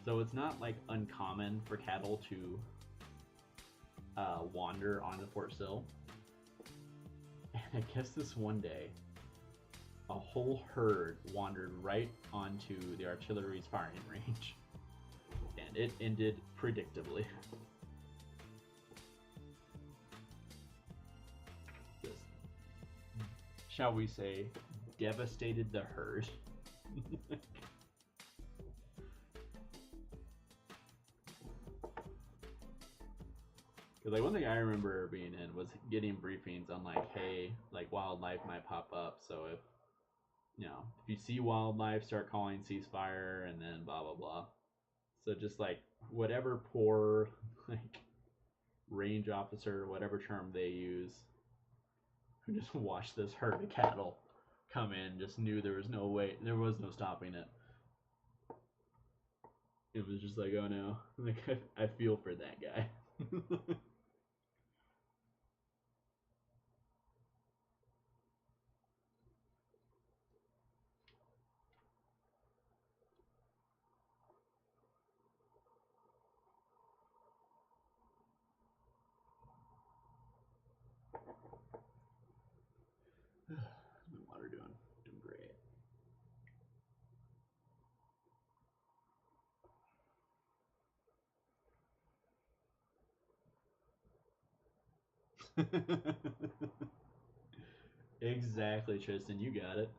So it's not like uncommon for cattle to wander onto Fort Sill. And I guess this one day, a whole herd wandered right onto the artillery's firing range. And it ended predictably. This, shall we say, devastated the herd. Because like one thing I remember being in was getting briefings on like, hey, like wildlife might pop up, so if you know, if you see wildlife, start calling ceasefire, and then blah blah blah. So just like whatever poor like range officer, whatever term they use, who just watched this herd of cattle come in, just knew there was no way, there was no stopping it. It was just like, oh no, like I feel for that guy. How's my water doing? Doing great. Exactly, Tristan, you got it.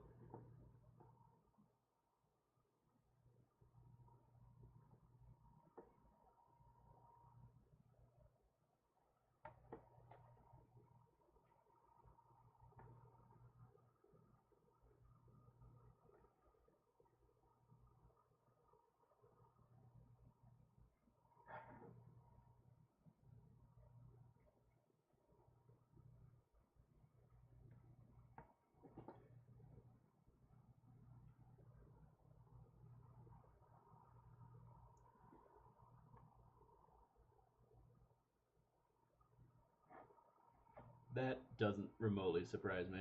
That doesn't remotely surprise me.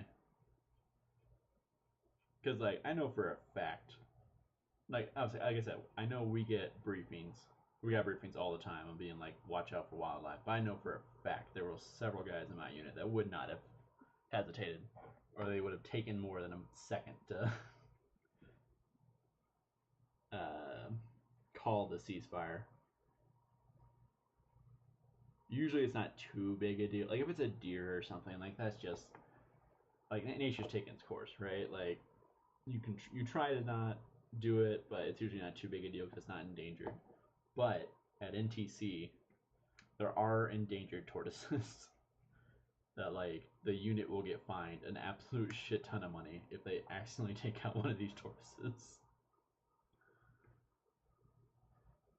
Because, like, I know for a fact, like, obviously, like I said, I know we get briefings. We got briefings all the time on being like, watch out for wildlife. But I know for a fact there were several guys in my unit that would not have hesitated, or they would have taken more than a second to call the ceasefire. Usually it's not too big a deal. Like, if it's a deer or something, like, that's just, like, nature's taking its course, right? Like, you try to not do it, but it's usually not too big a deal because it's not endangered. But at NTC, there are endangered tortoises that like the unit will get fined an absolute shit ton of money if they accidentally take out one of these tortoises.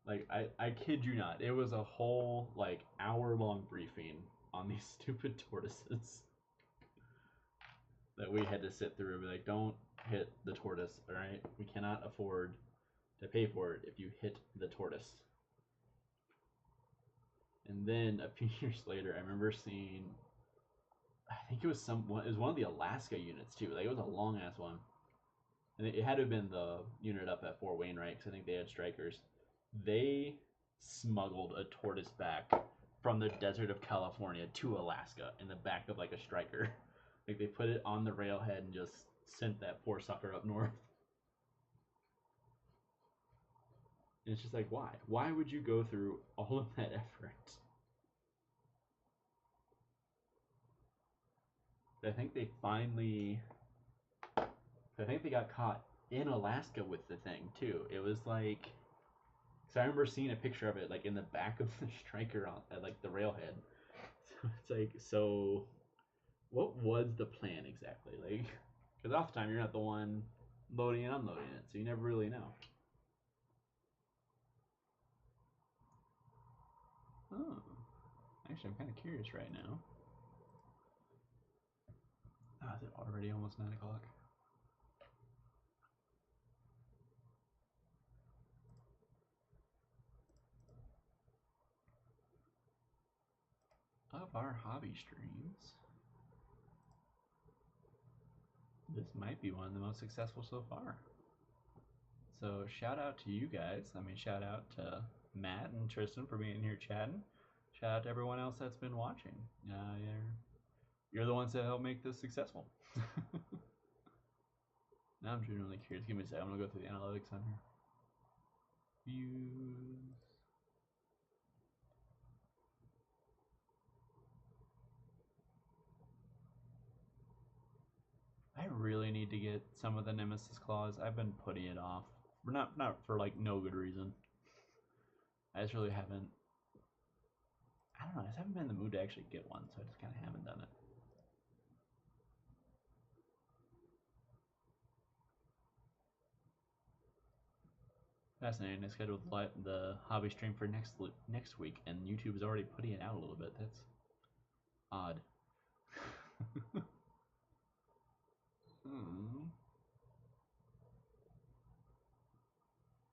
Like I kid you not, it was a whole like hour-long briefing on these stupid tortoises that we had to sit through and be like, don't hit the tortoise, all right? We cannot afford to pay for it if you hit the tortoise. And then a few years later, I remember seeing, I think it was one of the Alaska units too. Like, it was a long ass one, and it had to have been the unit up at Fort Wainwright because I think they had strikers. They smuggled a tortoise back from the desert of California to Alaska in the back of like a striker. Like, they put it on the railhead and just sent that poor sucker up north. And it's just like, why? Why would you go through all of that effort? I think they got caught in Alaska with the thing too. It was like, cause I remember seeing a picture of it like in the back of the striker at like the railhead. So it's like, so what was the plan exactly? Like, because half the time you're not the one loading and unloading it, so you never really know. Oh, actually, I'm kind of curious right now. Oh, is it already almost 9 o'clock? Of our hobby streams, this might be one of the most successful so far. So shout out to you guys. I mean, shout out to Matt and Tristan for being here chatting. Shout out to everyone else that's been watching. You're the ones that helped make this successful. Now I'm genuinely curious. Give me a sec. I'm gonna go through the analytics on here. Views. I really need to get some of the Nemesis claws. I've been putting it off. Not for like no good reason. I just really haven't. I don't know. I just haven't been in the mood to actually get one, so I just kind of haven't done it. Fascinating. I scheduled the hobby stream for next week, and YouTube is already putting it out a little bit. That's odd.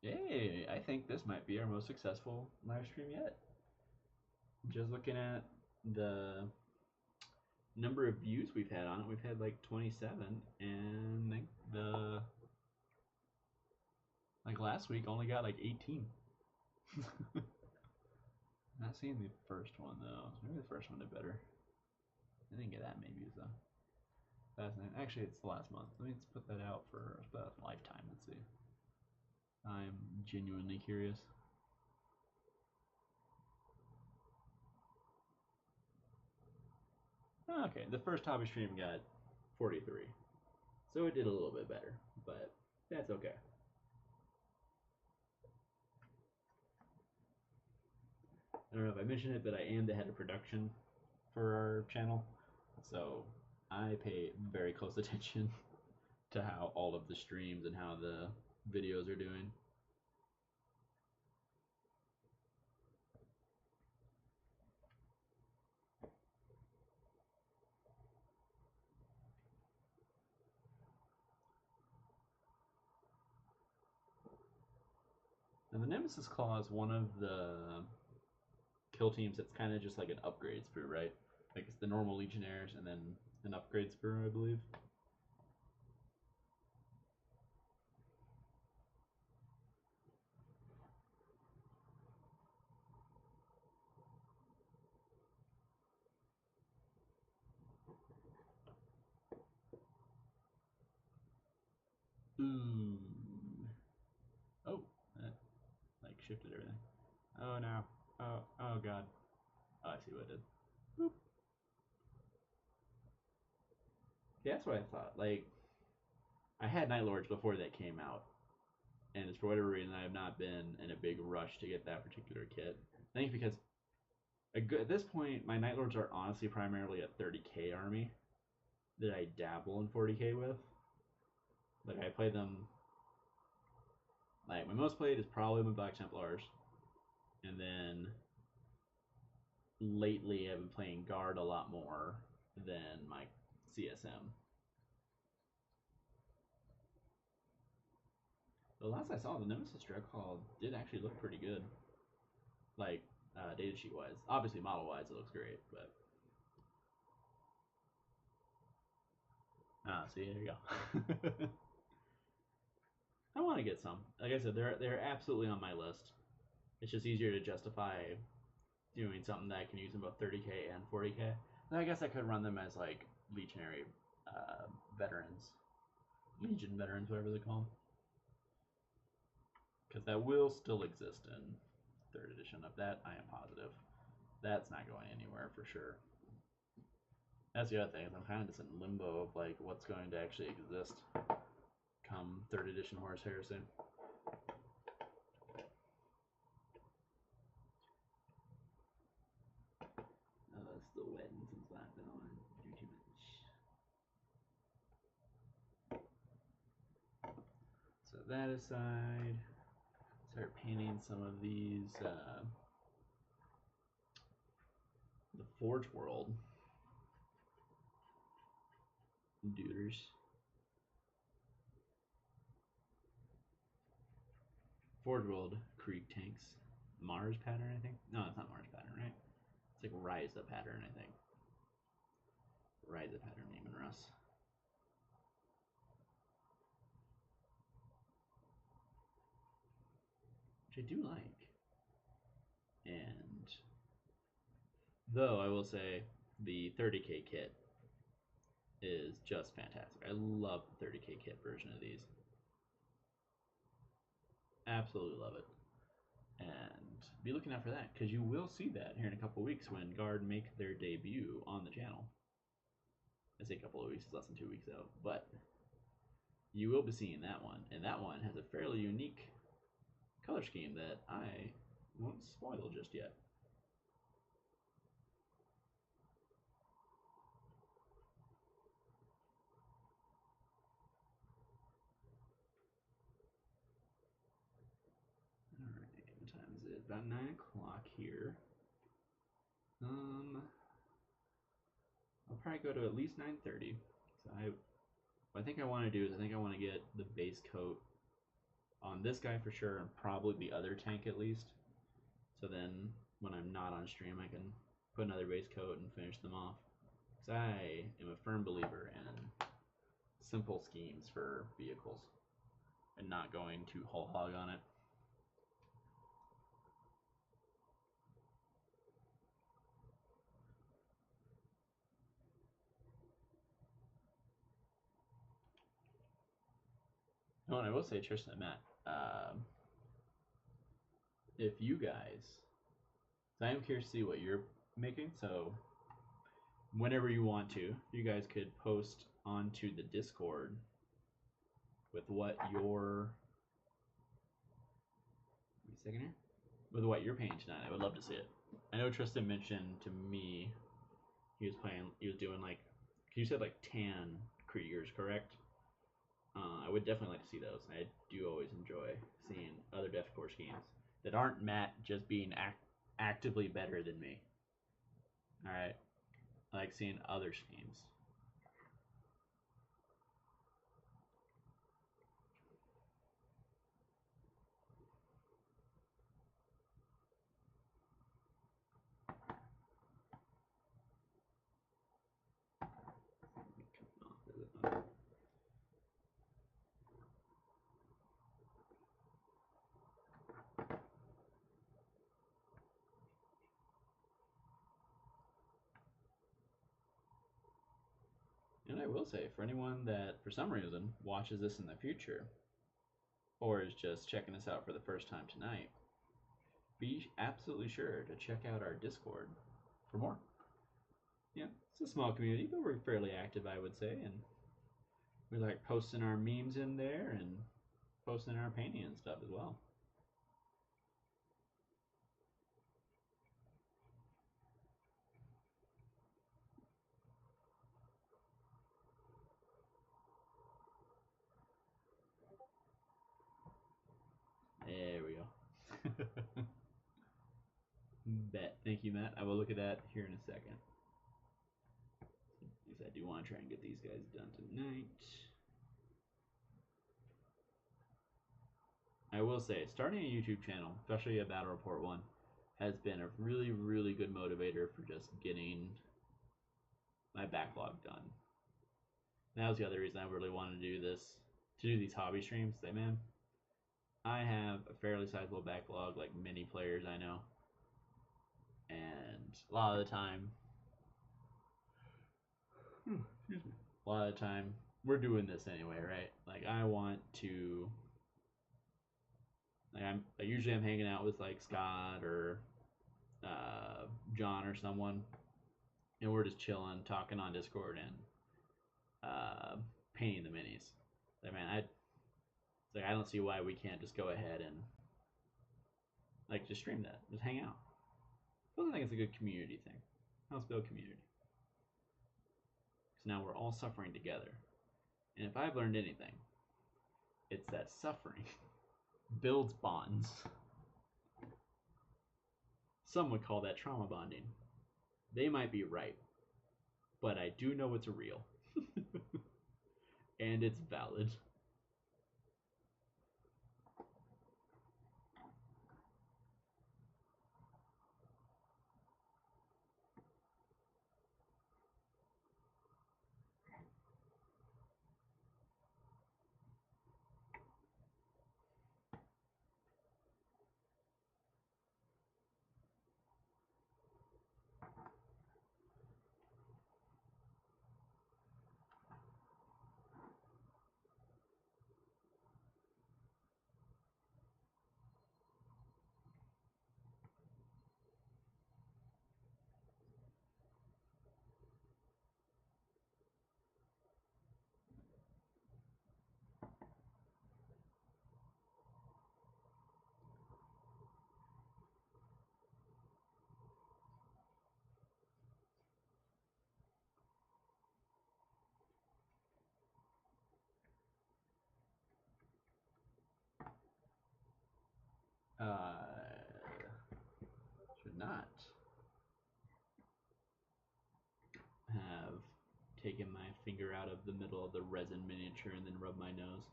Yay! I think this might be our most successful live stream yet. Just looking at the number of views we've had on it, we've had like 27, and the like last week only got like 18. Not seeing the first one though. Maybe the first one did better. I didn't get that many views though. Fascinating. Actually, it's the last month. Let me put that out for the lifetime. Let's see. I'm genuinely curious. Okay, the first hobby stream got 43. So it did a little bit better, but that's okay. I don't know if I mentioned it, but I am the head of production for our channel. So I pay very close attention to how all of the streams and how the videos are doing. And the Nemesis Claw is one of the kill teams that's kind of just like an upgrade sprue, right? Like it's the normal Legionnaires and then an upgrade sprue, I believe. Ooh. Oh, that like shifted everything. Oh no. Oh god. Oh, I see what it did. Boop. Yeah, that's what I thought. Like, I had Night Lords before that came out, and it's for whatever reason I have not been in a big rush to get that particular kit. I think because at this point my Night Lords are honestly primarily a 30k army that I dabble in 40k with. Like I play them. Like my most played is probably my Black Templars, and then lately I've been playing Guard a lot more than my CSM. The last I saw, the Nemesis Drug Hall did actually look pretty good. Like, data sheet wise. Obviously, model wise, it looks great, but. Ah, see, there you go. I want to get some. Like I said, they're absolutely on my list. It's just easier to justify doing something that I can use in both 30k and 40k. And I guess I could run them as like legionary veterans, legion veterans, whatever they call them, because that will still exist in 3rd edition. Of that, I am positive. That's not going anywhere for sure. That's the other thing. I'm kind of just in limbo of like what's going to actually exist come 3rd edition Horus Heresy. It's still wet since I've been on. Do too much. So that aside, start painting some of these. The Forge World. Duders. Forge World Krieg tanks. Mars pattern, I think. No, it's not Mars pattern, right? It's like Ryza pattern, I think. Ryza pattern, name and Russ. Which I do like. And though I will say the 30k kit is just fantastic. I love the 30k kit version of these. Absolutely love it. And be looking out for that, because you will see that here in a couple of weeks when Guard make their debut on the channel. I say a couple of weeks, it's less than 2 weeks out, but you will be seeing that one, and that one has a fairly unique color scheme that I won't spoil just yet. Alright, what time is it? About 9 o'clock here. I'll probably go to at least 9:30. So what I think I want to do is I think I want to get the base coat on this guy for sure, and probably the other tank at least. So then when I'm not on stream, I can put another base coat and finish them off. Because I am a firm believer in simple schemes for vehicles and not going too whole hog on it. Oh, and I will say, Tristan and Matt, if you guys, so I am curious to see what you're making, so whenever you want to, you guys could post onto the Discord with what you're, wait a second here, with what you're painting tonight. I would love to see it. I know Tristan mentioned to me he was doing like, you said like tan Kriegers, correct? I would definitely like to see those. I do always enjoy seeing other deathcore schemes that aren't Matt just being actively better than me. Alright? I like seeing other schemes. And I will say, for anyone that, for some reason, watches this in the future, or is just checking this out for the first time tonight, be absolutely sure to check out our Discord for more. Yeah, it's a small community, but we're fairly active, I would say, and we like posting our memes in there and posting our painting and stuff as well. There we go. Bet. Thank you, Matt. I will look at that here in a second. Because I do want to try and get these guys done tonight. I will say, starting a YouTube channel, especially a Battle Report one, has been a really, really good motivator for just getting my backlog done. That was the other reason I really wanted to do this, to do these hobby streams. Say, man, I have a fairly sizable backlog, like many players I know. And a lot of the time, we're doing this anyway, right? Like, I want to, like, usually I'm hanging out with like Scott or John or someone, and we're just chilling, talking on Discord and painting the minis. Like, man, I don't see why we can't just go ahead and like just stream that, just hang out. I think it's a good community thing. Let's build community. Because now we're all suffering together. And if I've learned anything, it's that suffering builds bonds. Some would call that trauma bonding. They might be right, but I do know it's real. And it's valid. Should not have taken my finger out of the middle of the resin miniature and then rub my nose.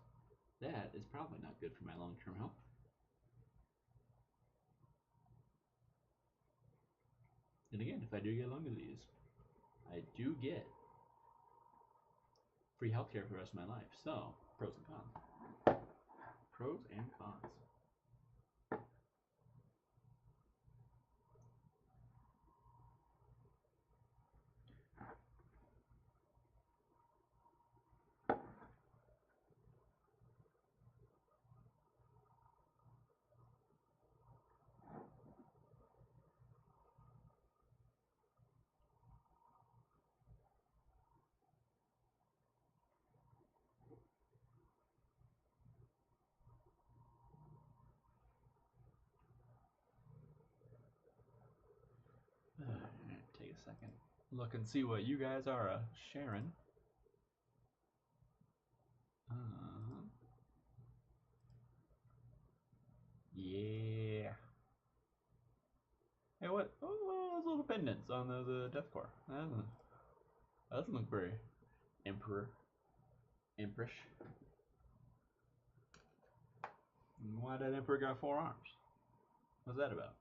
That is probably not good for my long-term health. And again, if I do get lung disease, I do get free healthcare for the rest of my life. So, pros and cons. Pros and cons. Take a second. Look and see what you guys are sharing. Yeah. Hey, what? Oh, those little pendants on those deathcore. That doesn't look very emperorish. Why that emperor got 4 arms? What's that about?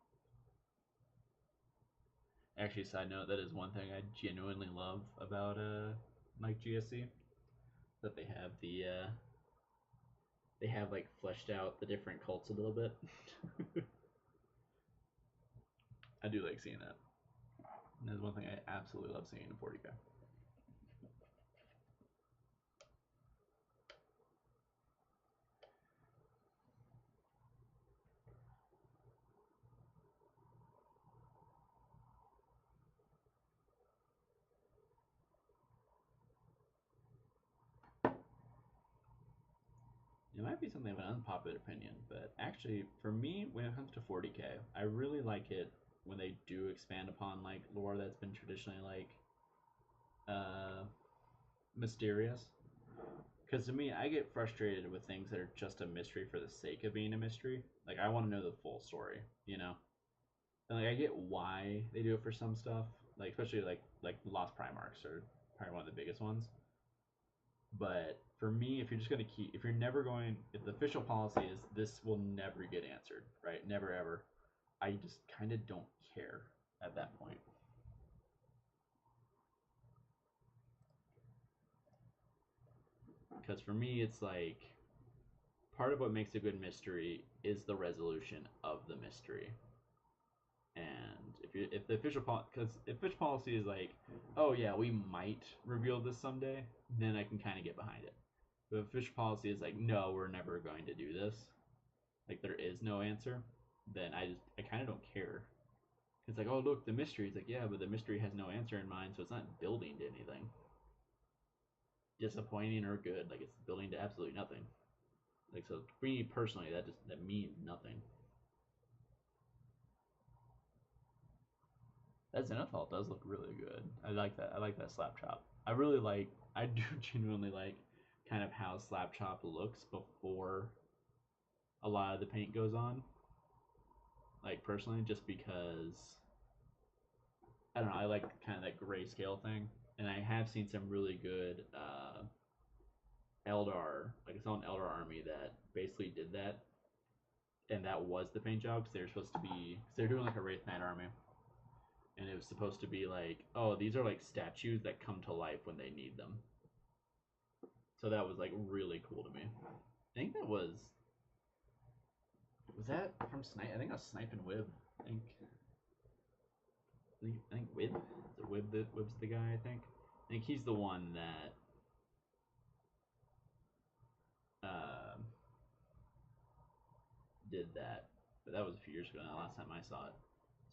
Actually, side note, that is one thing I genuinely love about like GSC, that they have like fleshed out the different cults a little bit. I do like seeing that. And that's one thing I absolutely love seeing in 40K. It might be something of an unpopular opinion, but actually, for me, when it comes to 40K, I really like it when they do expand upon like lore that's been traditionally like uh, mysterious. Because to me, I get frustrated with things that are just a mystery for the sake of being a mystery. Like I want to know the full story, you know. And like I get why they do it for some stuff, like especially like Lost Primarchs are probably one of the biggest ones. But for me, if you're just going to keep, if you're never going, if the official policy is this will never get answered, right? Never ever. I just kind of don't care at that point. Because for me, it's like part of what makes a good mystery is the resolution of the mystery. And if the official because official policy is like, oh yeah, we might reveal this someday, then I can kind of get behind it. But official policy is like, no, we're never going to do this. Like there is no answer. Then I kind of don't care. It's like, oh look, the mystery. It's like, yeah, but the mystery has no answer in mind, so it's not building to anything. Disappointing or good, like it's building to absolutely nothing. Like so, for me personally, that means nothing. That Zenithal does look really good. I like that. I like that slap chop. I really like. I do genuinely like kind of how slap chop looks before a lot of the paint goes on. Like personally, just because I don't know. I like kind of that grayscale thing, and I have seen some really good Eldar, like its own Eldar army that basically did that, and that was the paint job because they were supposed to be, because they're doing like a Wraith Knight army, and it was supposed to be like, oh, these are like statues that come to life when they need them. So that was like really cool to me. I think that was that from Snipe? I think that was Snipe and Wib. I think Wib. Is it Wib that Wib's the guy? I think he's the one that did that. But that was a few years ago now, last time I saw it.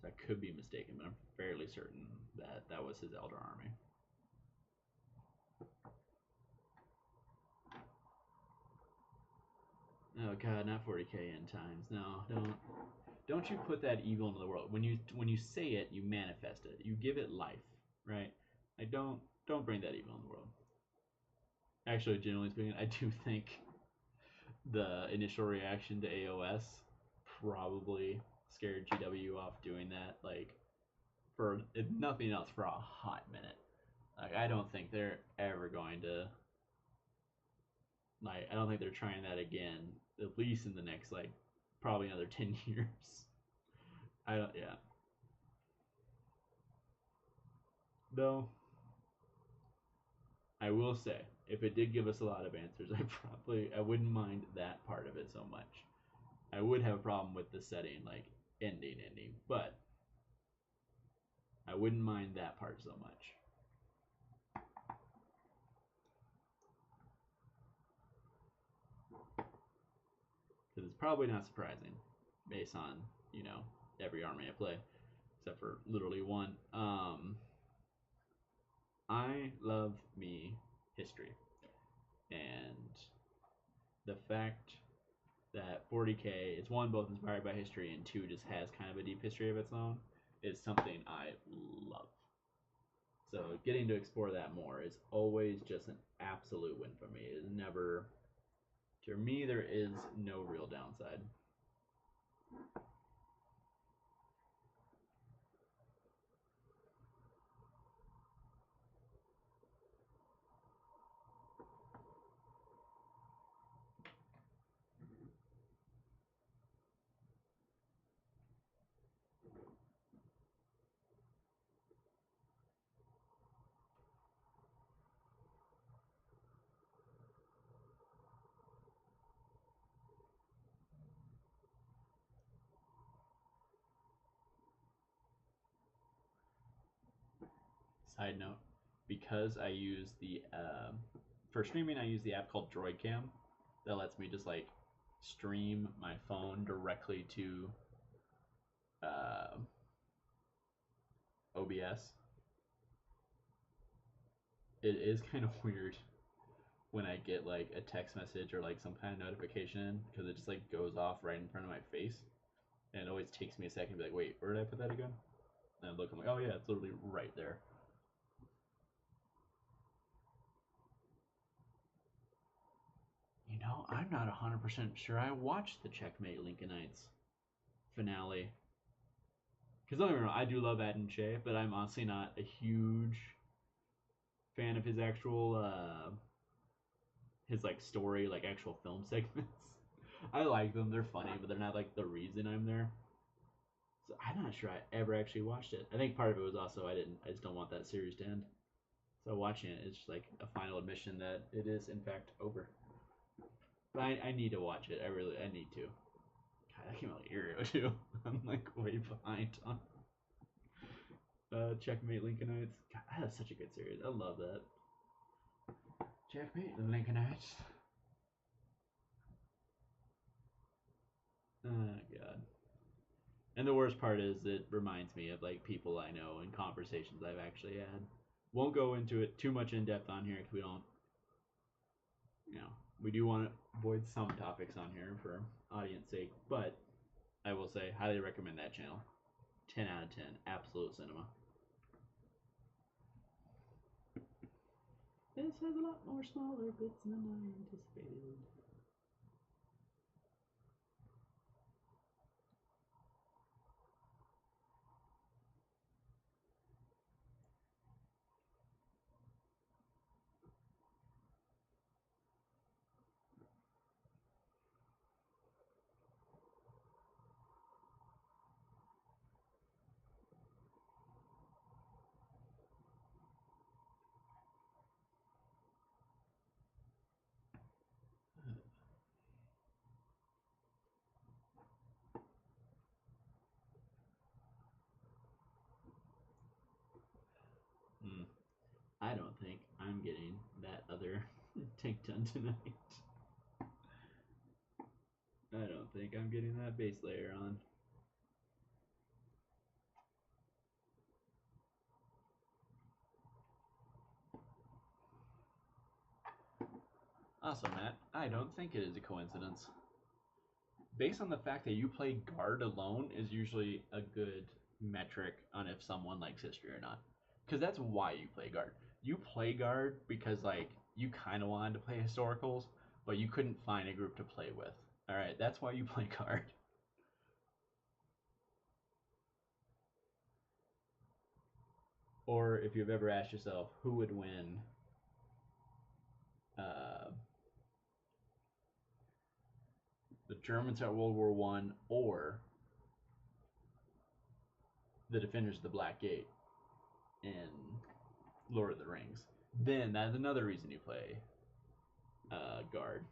So I could be mistaken, but I'm fairly certain that that was his Eldar army. Oh god, not 40k end times. No, don't you put that evil into the world. When you say it, you manifest it. You give it life, right? Like don't bring that evil in the world. Actually, generally speaking, I do think the initial reaction to AOS probably scared GW off doing that, like, for if nothing else, for a hot minute. Like, I don't think they're ever going to, like, I don't think they're trying that again, at least in the next, like, probably another 10 years. Yeah. Though, I will say, if it did give us a lot of answers, I wouldn't mind that part of it so much. I would have a problem with the setting, like, ending, but I wouldn't mind that part so much. Because it's probably not surprising, based on, you know, every army I play, except for literally one. I love me history, and the fact that 40k is, one, both inspired by history, and two, just has kind of a deep history of its own, is something I love. So getting to explore that more is always just an absolute win for me. It is never, to me, there is no real downside. Side note, because I use the for streaming, I use the app called DroidCam that lets me just like stream my phone directly to OBS. It is kind of weird when I get like a text message or like some kind of notification, because it just like goes off right in front of my face, and it always takes me a second to be like, wait, where did I put that again? And I look, I'm like, oh yeah, it's literally right there. You know, I'm not 100% sure I watched the Checkmate Lincolnites finale. Because don't get me wrong, I do love Adam Shea, but I'm honestly not a huge fan of his actual, his like story, like actual film segments. I like them, they're funny, but they're not like the reason I'm there. So I'm not sure I ever actually watched it. I think part of it was also I just don't want that series to end. So watching it is just like a final admission that it is in fact over. But I need to watch it. I need to. God, that came out like a year ago too. I'm like way behind on Checkmate Lincolnites. God, that is such a good series. I love that. Checkmate Lincolnites. Oh god. And the worst part is it reminds me of like people I know and conversations I've actually had. Won't go into it too much in depth on here because we don't, you know, we do want to avoid some topics on here for audience sake, but I will say, highly recommend that channel. 10 out of 10. Absolute cinema. This has a lot more smaller bits than I anticipated. I don't think I'm getting that other tank done tonight. I don't think I'm getting that base layer on. Awesome, Matt. I don't think it is a coincidence. Based on the fact that you play guard alone is usually a good metric on if someone likes history or not. Because that's why you play guard. You play guard because like you kind of wanted to play historicals, but you couldn't find a group to play with. All right, that's why you play guard. Or if you've ever asked yourself who would win uh, the Germans at World War One or the Defenders of the Black Gate in Lord of the Rings, then that's another reason you play guard.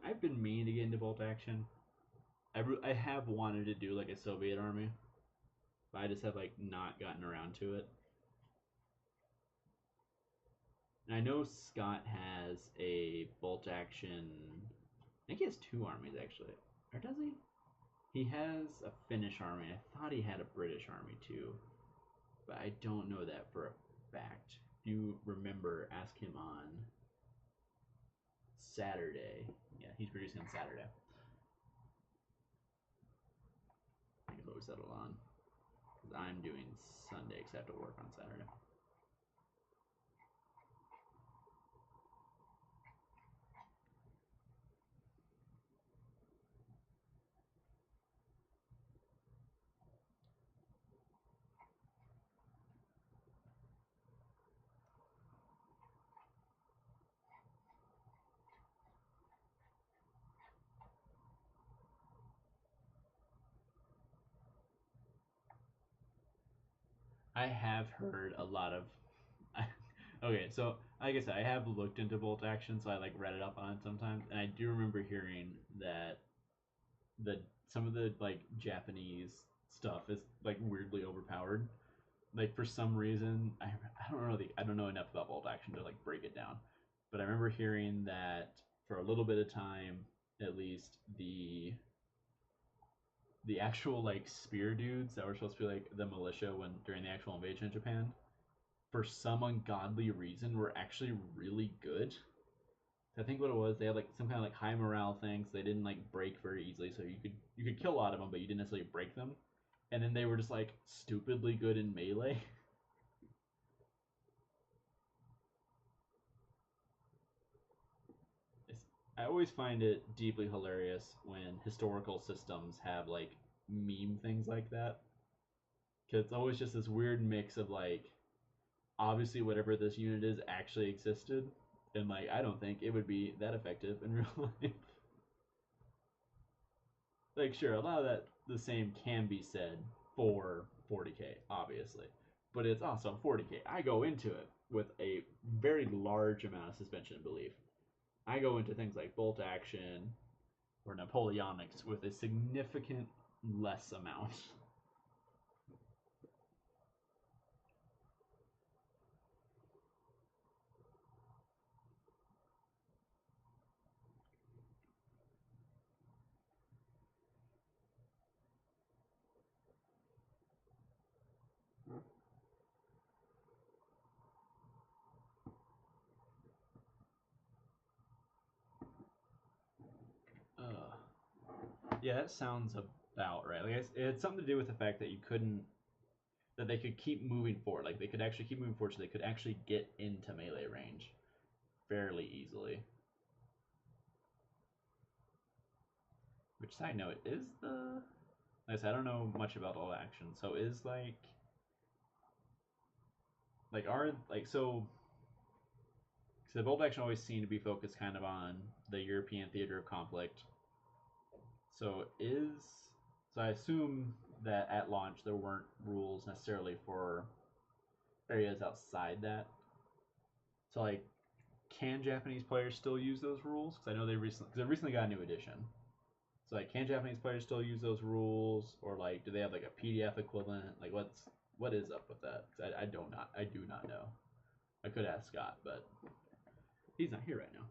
I've been meaning to get into bolt action. I have wanted to do like a Soviet army, but I just have like not gotten around to it. And I know Scott has a bolt action. I think he has two armies actually, or does he? He has a Finnish army. I thought he had a British army too, but I don't know that for a fact. If you remember, ask him on Saturday. Yeah, he's producing on Saturday. I think is what we settled on. Because I'm doing Sunday because I have to work on Saturday. I have heard a lot of. Okay, so like I said, I have looked into bolt action, so I like read it up on it sometimes, and I do remember hearing that the some of the like Japanese stuff is like weirdly overpowered. Like for some reason, I don't know enough about bolt action to like break it down, but I remember hearing that for a little bit of time, at least the actual like spear dudes that were supposed to be like the militia when during the actual invasion of Japan, for some ungodly reason, were actually really good. I think what it was, they had like some kind of like high morale things. So they didn't like break very easily, so you could kill a lot of them, but you didn't necessarily break them. And then they were just like stupidly good in melee. I always find it deeply hilarious when historical systems have like meme things like that, because it's always just this weird mix of like obviously whatever this unit is actually existed, and like I don't think it would be that effective in real life. Like sure, a lot of that the same can be said for 40k, obviously, but it's also 40k. I go into it with a very large amount of suspension of belief. I go into things like bolt action or Napoleonics with a significant less amount. Yeah, that sounds about right. Like it had something to do with the fact that you couldn't that they could keep moving forward. Like they could actually keep moving forward, so they could actually get into melee range fairly easily. Which side note is the like I said, I don't know much about all action. So is like are like so the bolt action always seemed to be focused kind of on the European theater of conflict. So I assume that at launch there weren't rules necessarily for areas outside that. So like, can Japanese players still use those rules? Because I know they recently got a new edition. So like, can Japanese players still use those rules, or like, do they have like a PDF equivalent? Like, what is up with that? Because I do not know. I could ask Scott, but he's not here right now.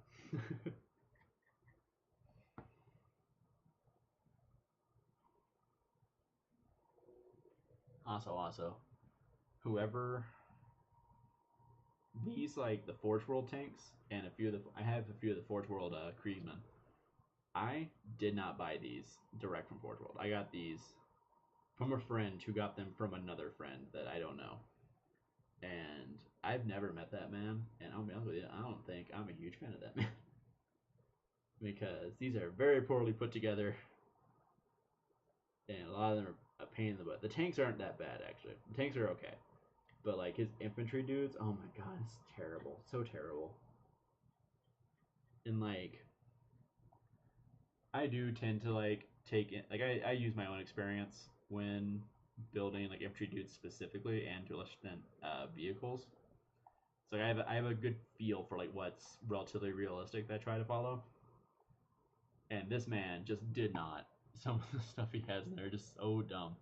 Also, whoever these like the Forge World tanks and I have a few of the Forge World Kriegsmen. I did not buy these direct from Forge World. I got these from a friend who got them from another friend that I don't know. And I've never met that man, and I'll be honest with you, I don't think I'm a huge fan of that man. Because these are very poorly put together, and a lot of them are a pain in the butt. The tanks aren't that bad, actually. The tanks are okay. But, like, his infantry dudes, oh my god, it's terrible. So terrible. And, like, I do tend to, like, take it, like, I use my own experience when building, like, infantry dudes specifically, and to a lesser extent, vehicles. So I have a good feel for, like, what's relatively realistic that I try to follow. And this man just did not. Some of the stuff he has in there are just so dumb.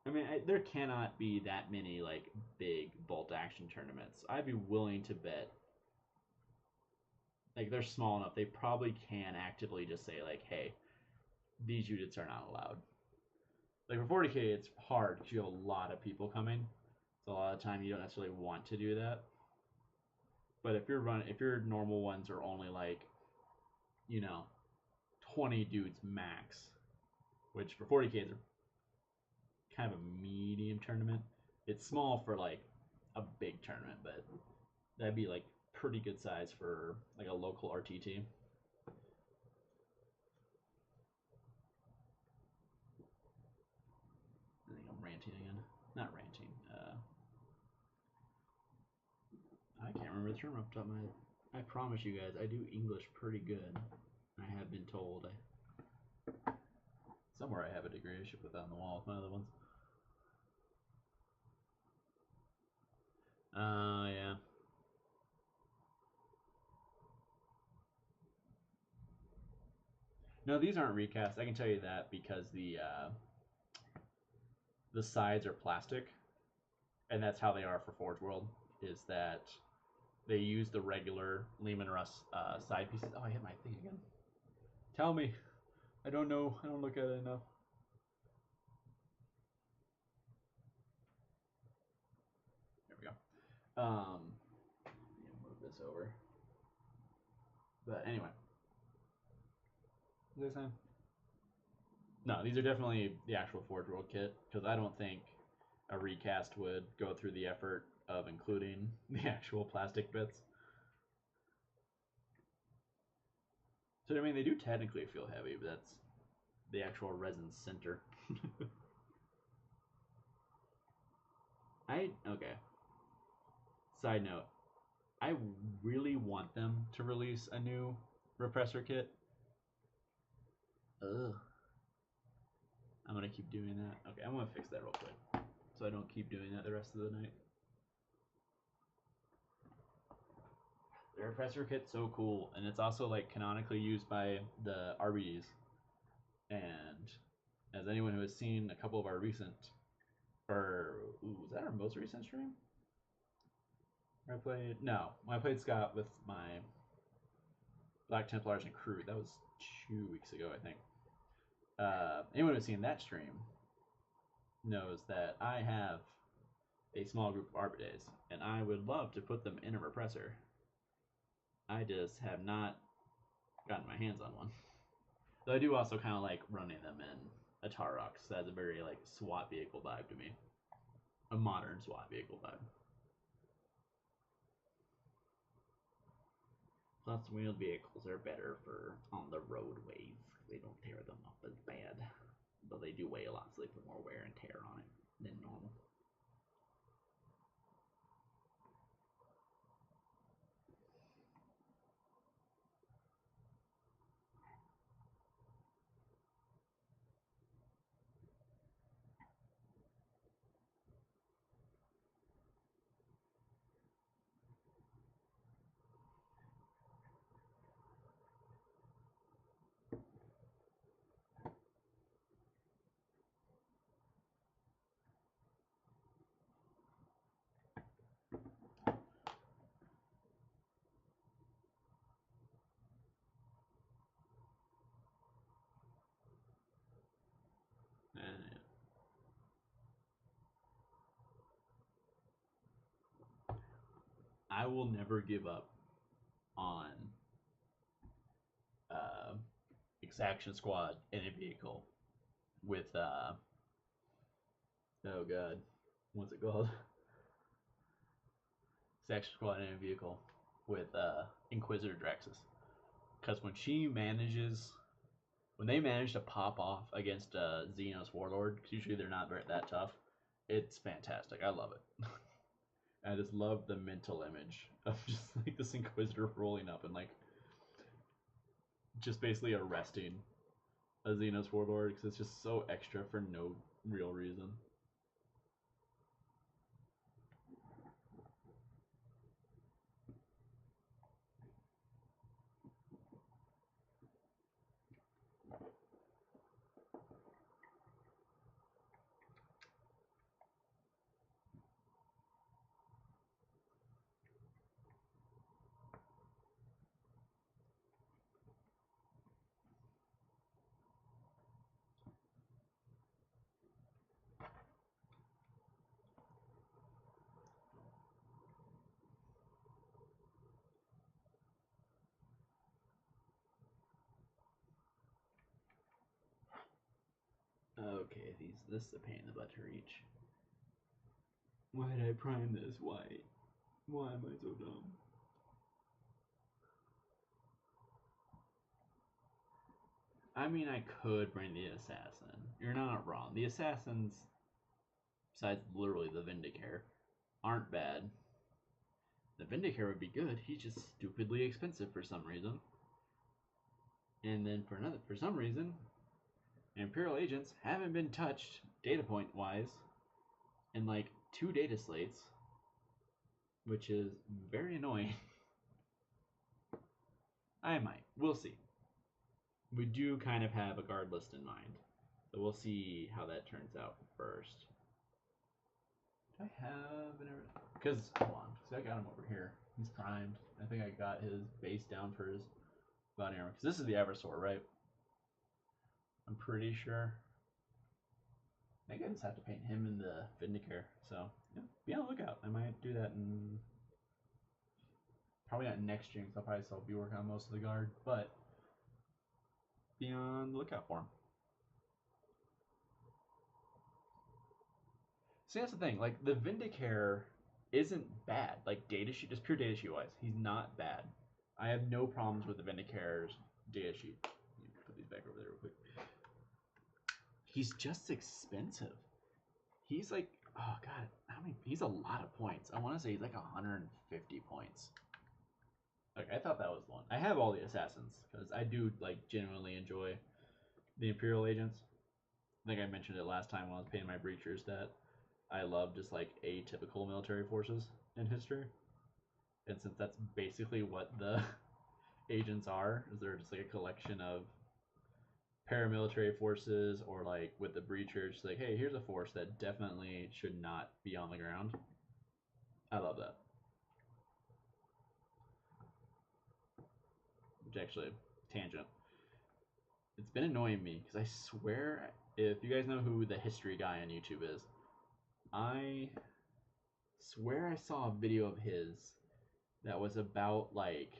I mean, there cannot be that many like big bolt action tournaments. I'd be willing to bet, like, they're small enough. They probably can actively just say like, "Hey, these units are not allowed." Like for 40K, it's hard because you have a lot of people coming. So a lot of the time you don't necessarily want to do that. But if your normal ones are only like, 20 dudes max, which for 40K is kind of a medium tournament. It's small for like a big tournament, but that'd be like pretty good size for like a local RTT. I think I'm ranting again. Not ranting. I can't remember the term off the top of my head. I promise you guys, I do English pretty good. I have been told. Somewhere I have a degree. I should put that on the wall with my other ones. Yeah. No, these aren't recast. I can tell you that because the sides are plastic, and that's how they are for Forge World. Is that they use the regular Lehman Russ side pieces. Oh, I hit my thing again. Tell me. I don't know. I don't look at it enough. There we go. Move this over. But anyway. What was I saying? No, these are definitely the actual Forge World kit, because I don't think a recast would go through the effort of including the actual plastic bits. So, I mean, they do technically feel heavy, but that's the actual resin center. Okay. Side note, I really want them to release a new repressor kit. Ugh. I'm gonna keep doing that. Okay, I'm gonna fix that real quick, so I don't keep doing that the rest of the night. The repressor kit's so cool, and it's also like canonically used by the RBDs. And as anyone who has seen a couple of our recent, was that our most recent stream? I played Scott with my Black Templars and crew. That was 2 weeks ago, I think. Anyone who's seen that stream knows that I have a small group of Arbidays, and I would love to put them in a repressor. I just have not gotten my hands on one. Though I do also kind of like running them in a Tarok, so that's a very like SWAT vehicle vibe to me. A modern SWAT vehicle vibe. Plus, wheeled vehicles are better for on the roadways. They don't tear them up as bad, but they do weigh a lot, so they put more wear and tear on it than normal. And I will never give up on Exaction Squad in a vehicle with oh god, what's it called? Exaction Squad in a vehicle with Inquisitor Draxus, because when they manage to pop off against Xenos Warlord, because usually they're not that tough, it's fantastic. I love it. I just love the mental image of just like this Inquisitor rolling up and like just basically arresting a Xenos Warlord, because it's just so extra for no real reason. Okay, this is a pain in the butt to reach. Why did I prime this? Why am I so dumb? I mean, I could bring the assassin. You're not wrong. The assassins, besides literally the Vindicare, aren't bad. The Vindicare would be good. He's just stupidly expensive for some reason. And then for some reason, Imperial agents haven't been touched data point wise in like 2 data slates, which is very annoying. I might. We'll see. We do kind of have a guard list in mind, so we'll see how that turns out first. Do I have an... Because, hold on, because I got him over here. He's primed. I think I got his base down for his body armor. Because this is the Eversor, right? I'm pretty sure. I think I just have to paint him in the Vindicare. So, yeah, be on the lookout. I might do that in... Probably not next stream, because I'll probably still be working on most of the guard. But, be on the lookout for him. See, that's the thing. Like, the Vindicare isn't bad. Like, data sheet, just pure data sheet wise, he's not bad. I have no problems with the Vindicare's data sheet. Let me put these back over there real quick. He's just expensive. He's like, oh god, he's a lot of points. I want to say he's like 150 points. Okay, I thought that was the one. I have all the assassins because I do like genuinely enjoy the Imperial agents. I think I mentioned it last time when I was painting my breachers that I love just like atypical military forces in history. And since that's basically what the agents are, is they're just like a collection of paramilitary forces, or like with the breachers, like, hey, here's a force that definitely should not be on the ground. I love that. Which actually, tangent. It's been annoying me because I swear, if you guys know who the history guy on YouTube is, I swear I saw a video of his that was about like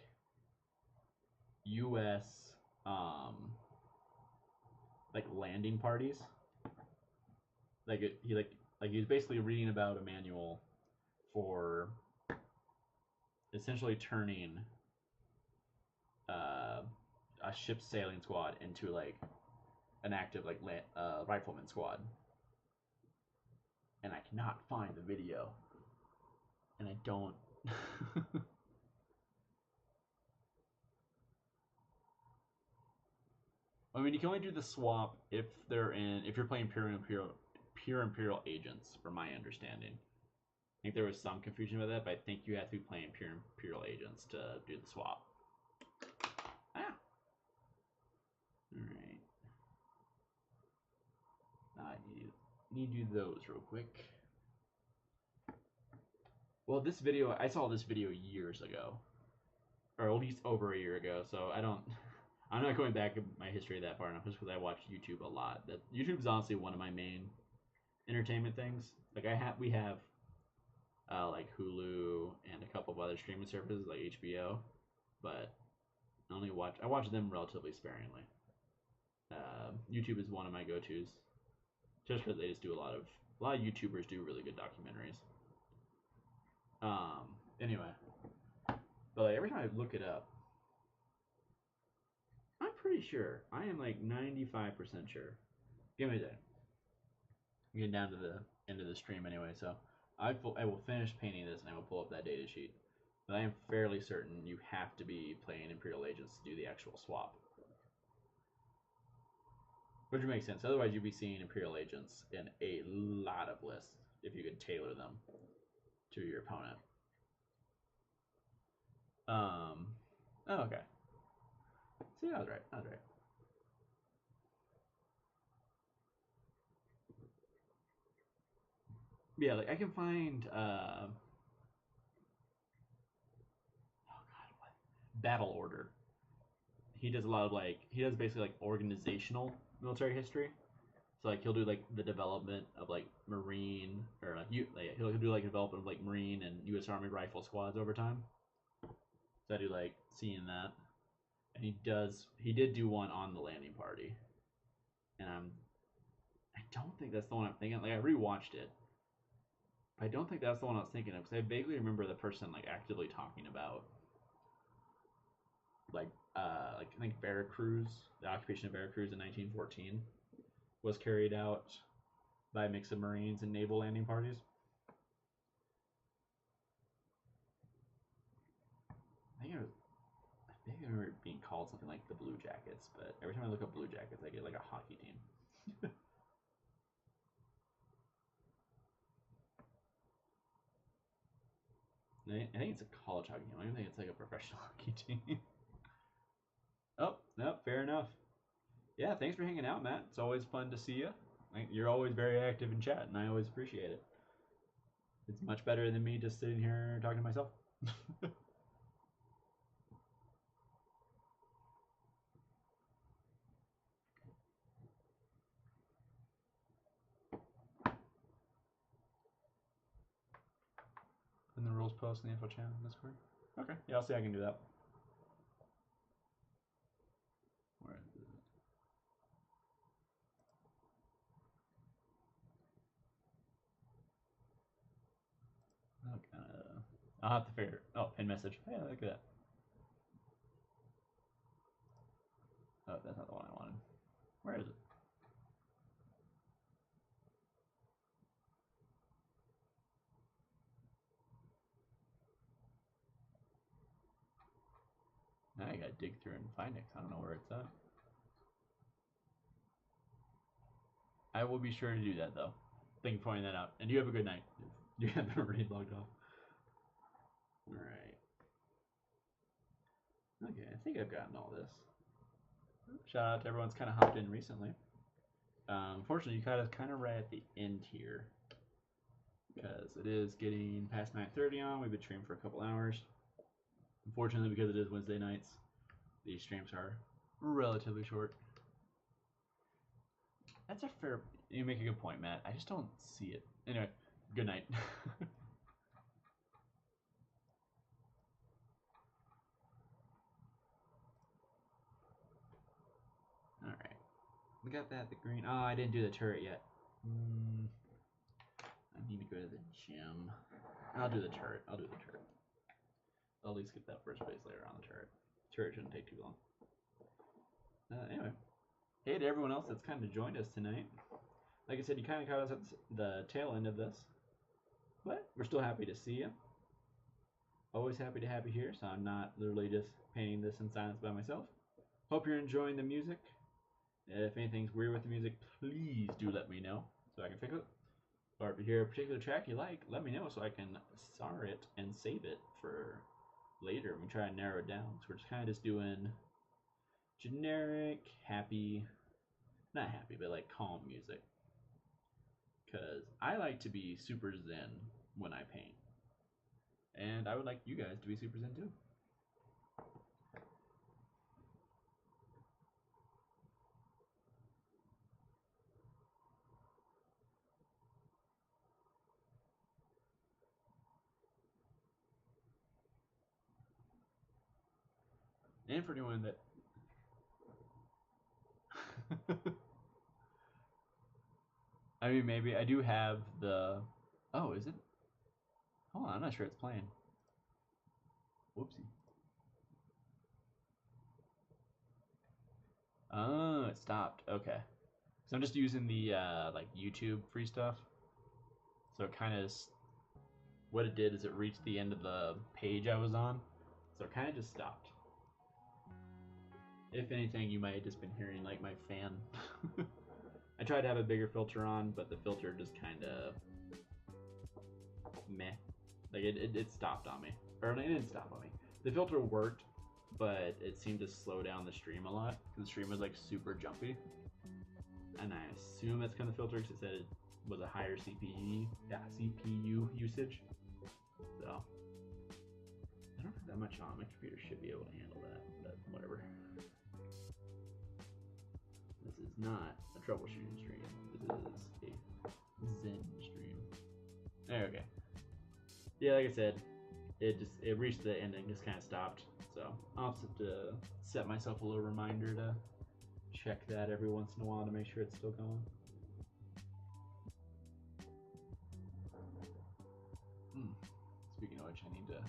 U.S. Like landing parties. Like he was basically reading about a manual for essentially turning a ship's sailing squad into like an active like rifleman squad, and I cannot find the video, and I don't. I mean, you can only do the swap if you're playing pure imperial agents, from my understanding. I think there was some confusion with that, but I think you have to be playing pure imperial agents to do the swap. Ah. All right. I need to do those real quick. Well, this video, I saw this video years ago, or at least over a year ago. So I'm not going back in my history that far enough, just because I watch YouTube a lot. That YouTube's honestly one of my main entertainment things. Like we have like Hulu and a couple of other streaming services like HBO, but I watch them relatively sparingly. YouTube is one of my go-tos, just because they just do a lot of YouTubers do really good documentaries. Anyway, but like, every time I look it up, I'm pretty sure. I am like 95% sure. Give me a second. I'm getting down to the end of the stream anyway, so I will finish painting this and I will pull up that data sheet. But I am fairly certain you have to be playing Imperial Agents to do the actual swap. Which would make sense. Otherwise, you'd be seeing Imperial Agents in a lot of lists if you could tailor them to your opponent. Oh, okay. See, I was right. Yeah, like I can find oh god, what? Battle Order. He does a lot of he does basically like organizational military history. So like he'll do like the development of like Marine or he'll do like development of like Marine and U.S. Army rifle squads over time. So I do like seeing that, and he did do one on the landing party, and I don't think that's the one I'm thinking. Like I rewatched it, I don't think that's the one I was thinking of, because I vaguely remember the person like actively talking about like I think Veracruz, the occupation of Veracruz in 1914 was carried out by a mix of Marines and naval landing parties. I think I remember it being called something like the Blue Jackets, but every time I look up Blue Jackets, I get like a hockey team. I think it's a college hockey team. I don't think it's like a professional hockey team. Oh, no, fair enough. Yeah, thanks for hanging out, Matt. It's always fun to see you. You're always very active in chat, and I always appreciate it. It's much better than me just sitting here talking to myself. And the rules post in the info channel in Discord. Okay, yeah, I'll see. I can do that. Where is it? Okay. I'll have to figure. Oh, pin message. Hey, look at that. Oh, that's not the one I wanted. Where is it? Now I gotta dig through and find it. I don't know where it's at. I will be sure to do that though. Thank you for pointing that out. And you have a good night. You haven't already logged off. All right. Okay, I think I've gotten all this. Shout out to everyone's kind of hopped in recently. Unfortunately, you got us kind of right at the end here, because it is getting past 9:30 on. We've been streaming for a couple hours. Unfortunately, because it is Wednesday nights, these streams are relatively short. That's a fair. You make a good point, Matt. I just don't see it. Anyway, good night. All right, we got that. The green. Oh, I didn't do the turret yet. I need to go to the gym. I'll do the turret. I'll at least get that first base layer on the turret. Turret shouldn't take too long. Anyway, hey to everyone else that's kind of joined us tonight. Like I said, you kind of caught us at the tail end of this, but we're still happy to see you. Always happy to have you here, so I'm not literally just painting this in silence by myself. Hope you're enjoying the music. If anything's weird with the music, please do let me know so I can fix it. Or if you hear a particular track you like, let me know so I can SAR it and save it for later. We try and narrow it down. So we're just kind of just doing generic, happy, not happy, but like calm music. Because I like to be super zen when I paint. And I would like you guys to be super zen too. And for anyone that I mean, maybe I do have the. Oh, is it? Hold on, I'm not sure it's playing. Whoopsie. Oh, it stopped. Okay. So I'm just using the like YouTube free stuff. So it kind of what it did is it reached the end of the page I was on, so it kind of just stopped. If anything, you might have just been hearing like my fan. I tried to have a bigger filter on, but the filter just kind of meh. Like it stopped on me. Or it didn't stop on me. The filter worked, but it seemed to slow down the stream a lot because the stream was like super jumpy. And I assume that's kind of filter because it said it was a higher CPU usage. So I don't have that much on. My computer should be able to handle that, but whatever. This is not a troubleshooting stream. This is a Zen stream. Okay. Yeah, like I said, it reached the end and just kind of stopped. So I'll have to set myself a little reminder to check that every once in a while to make sure it's still going. Speaking of which, I need to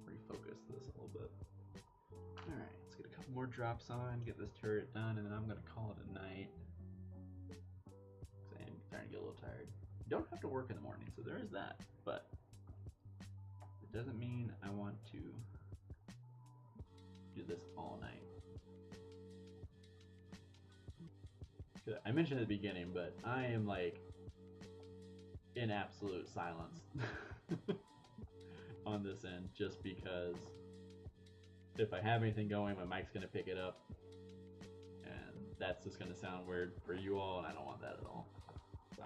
refocus this a little bit. Alright, let's get a couple more drops on, get this turret done, and then I'm going to call it a night. Because I am starting to get a little tired. You don't have to work in the morning, so there is that. But it doesn't mean I want to do this all night. I mentioned at the beginning, but I am like in absolute silence on this end just because if I have anything going, my mic's going to pick it up and that's just going to sound weird for you all, and I don't want that at all. So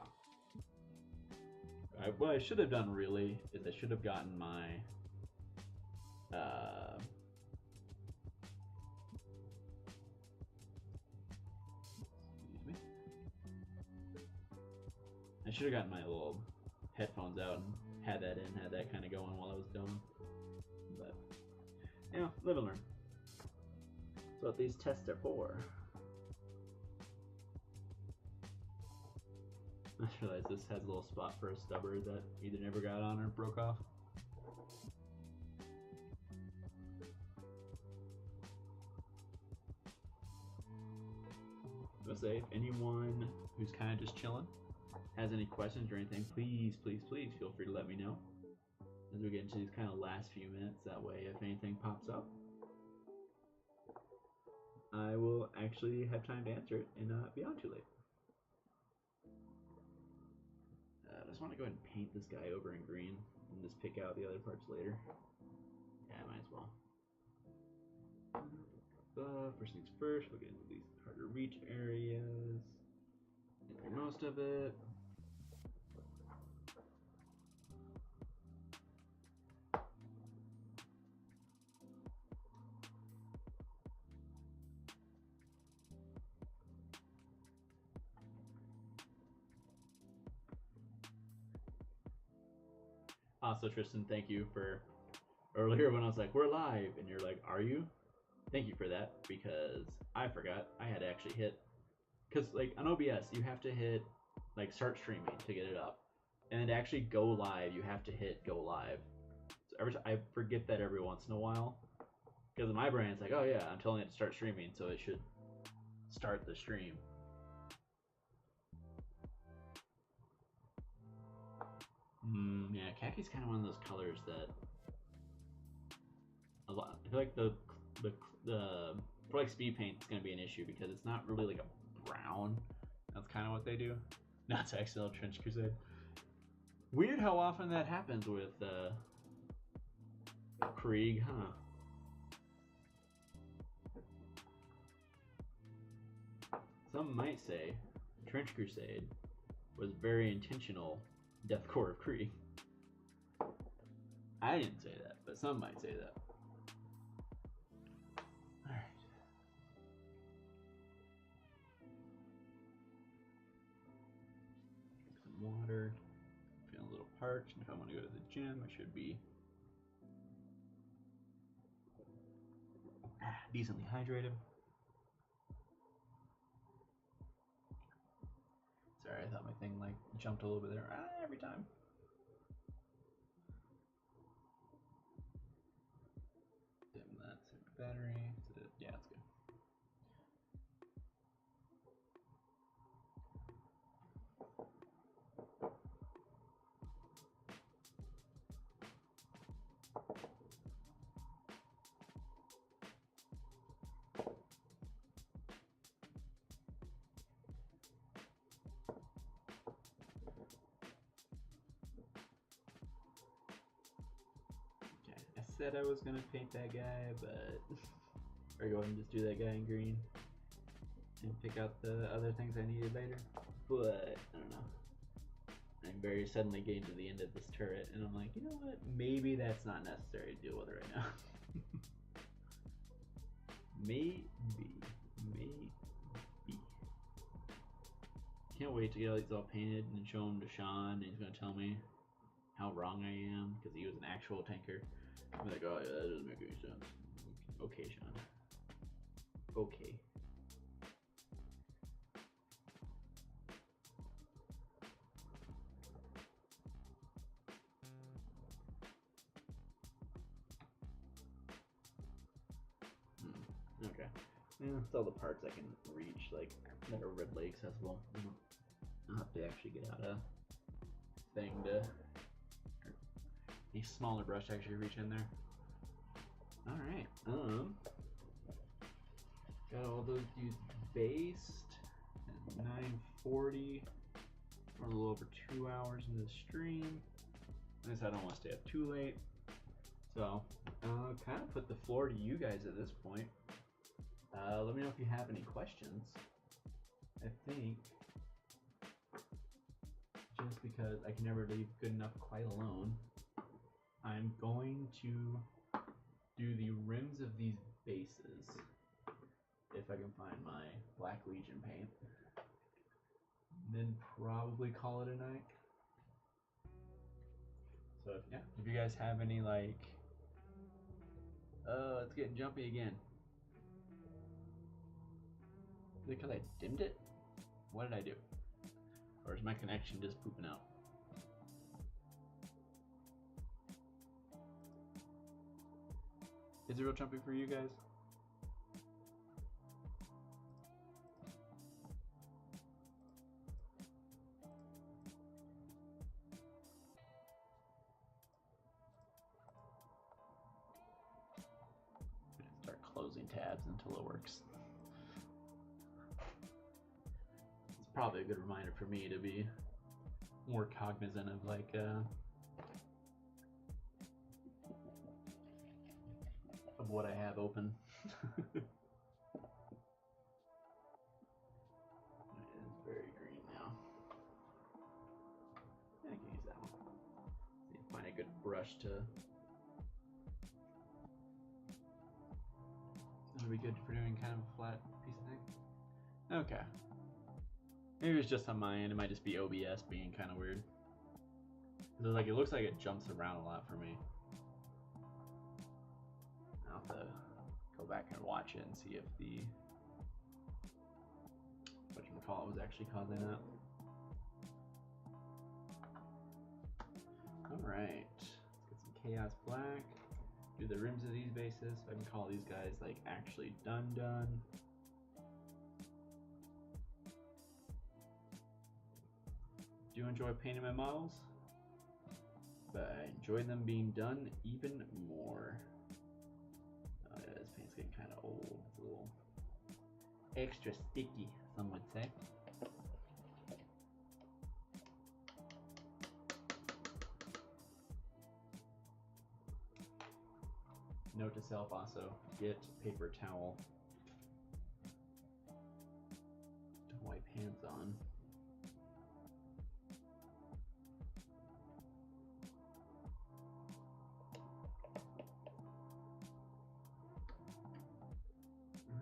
what I should have done really is I should have gotten my I should have gotten my little headphones out and had that in, had that kind of going while I was doing. But, you know, live and learn. That's what these tests are for. I just realized this has a little spot for a stubber that either never got on or broke off. I'll say, if anyone who's kind of just chilling has any questions or anything, please feel free to let me know as we get into these kind of last few minutes. That way, if anything pops up, I will actually have time to answer it and not be on too late. I just want to go ahead and paint this guy over in green and just pick out the other parts later. Yeah, I might as well. First things first, we'll get into these harder reach areas. Get through most of it. Also, Tristan, thank you for earlier when I was like, we're live, and you're like, are you? Thank you for that, because I forgot I had to actually hit, because like on OBS, you have to hit like start streaming to get it up, and then to actually go live, you have to hit go live. So I forget that every once in a while, Because in my brain, it's like, oh yeah, I'm telling it to start streaming, so it should start the stream. Yeah, khaki's kind of one of those colors that a lot. I feel like the for like speed paint, it's gonna be an issue because it's not really like a brown. That's kind of what they do. Not to XL Trench Crusade. Weird how often that happens with Krieg, huh? Some might say Trench Crusade was very intentional deathcore of Krieg. I didn't say that, but some might say that. Alright. Some water. Feeling a little parched, and if I want to go to the gym, I should be decently hydrated. Sorry, I thought my thing like jumped a little bit there. Every time. Dim that, save the battery. Yeah, it's good. Said I was gonna paint that guy, but or go ahead and just do that guy in green and pick out the other things I needed later. But I don't know. I'm very suddenly getting to the end of this turret, and I'm like, you know what? Maybe that's not necessary to deal with right now. Maybe. Can't wait to get all these all painted and show them to Sean, and he's gonna tell me how wrong I am because he was an actual tanker. I'm like, oh yeah, that doesn't make any sense. Okay, Sean. Okay. Okay. Yeah, it's all the parts I can reach, like, that are readily accessible. I'll have to actually get out a thing to... a smaller brush to actually reach in there. Alright, got all those dudes based at 9:40. We're a little over 2 hours into the stream. I guess I don't want to stay up too late. So, kind of put the floor to you guys at this point. Let me know if you have any questions. I think, just because I can never leave good enough quite alone, I'm going to do the rims of these bases, if I can find my Black Legion paint, then probably call it a night. So yeah, if you guys have any like, it's getting jumpy again. Is it because I dimmed it? What did I do? Or is my connection just pooping out? Is it real jumpy for you guys? Start closing tabs until it works. It's probably a good reminder for me to be more cognizant of like of what I have open. It is very green now. I can use that one. See, find a good brush to. That'll be good for doing kind of a flat piece of thing. Okay. Maybe it's just on my end. It might just be OBS being kind of weird. Because like it looks like it jumps around a lot for me. I'll have to go back and watch it and see if the whatchamacallit was actually causing that. Alright, let's get some Chaos Black. do the rims of these bases. So I can call these guys like actually done. Do enjoy painting my models, but I enjoy them being done even more. Oh yeah, this paint's getting kind of old. It's a little extra sticky, some would say. Note to self also, get paper towel to wipe hands on.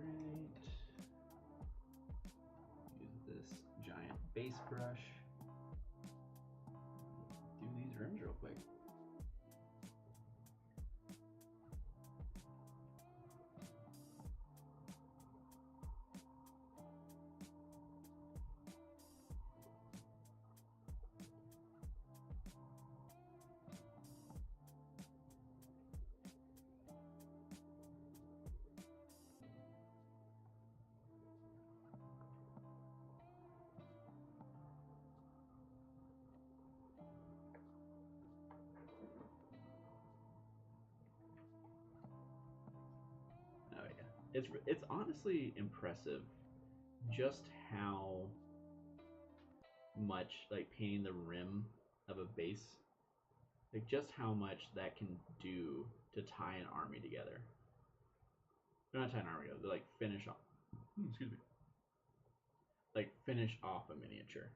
Right. Use this giant base brush. Do these rims real quick. Oh yeah, it's honestly impressive just how much like painting the rim of a base, like just how much that can do to tie an army together. Or not tie an army together, but like finish off. Excuse me. Like finish off a miniature.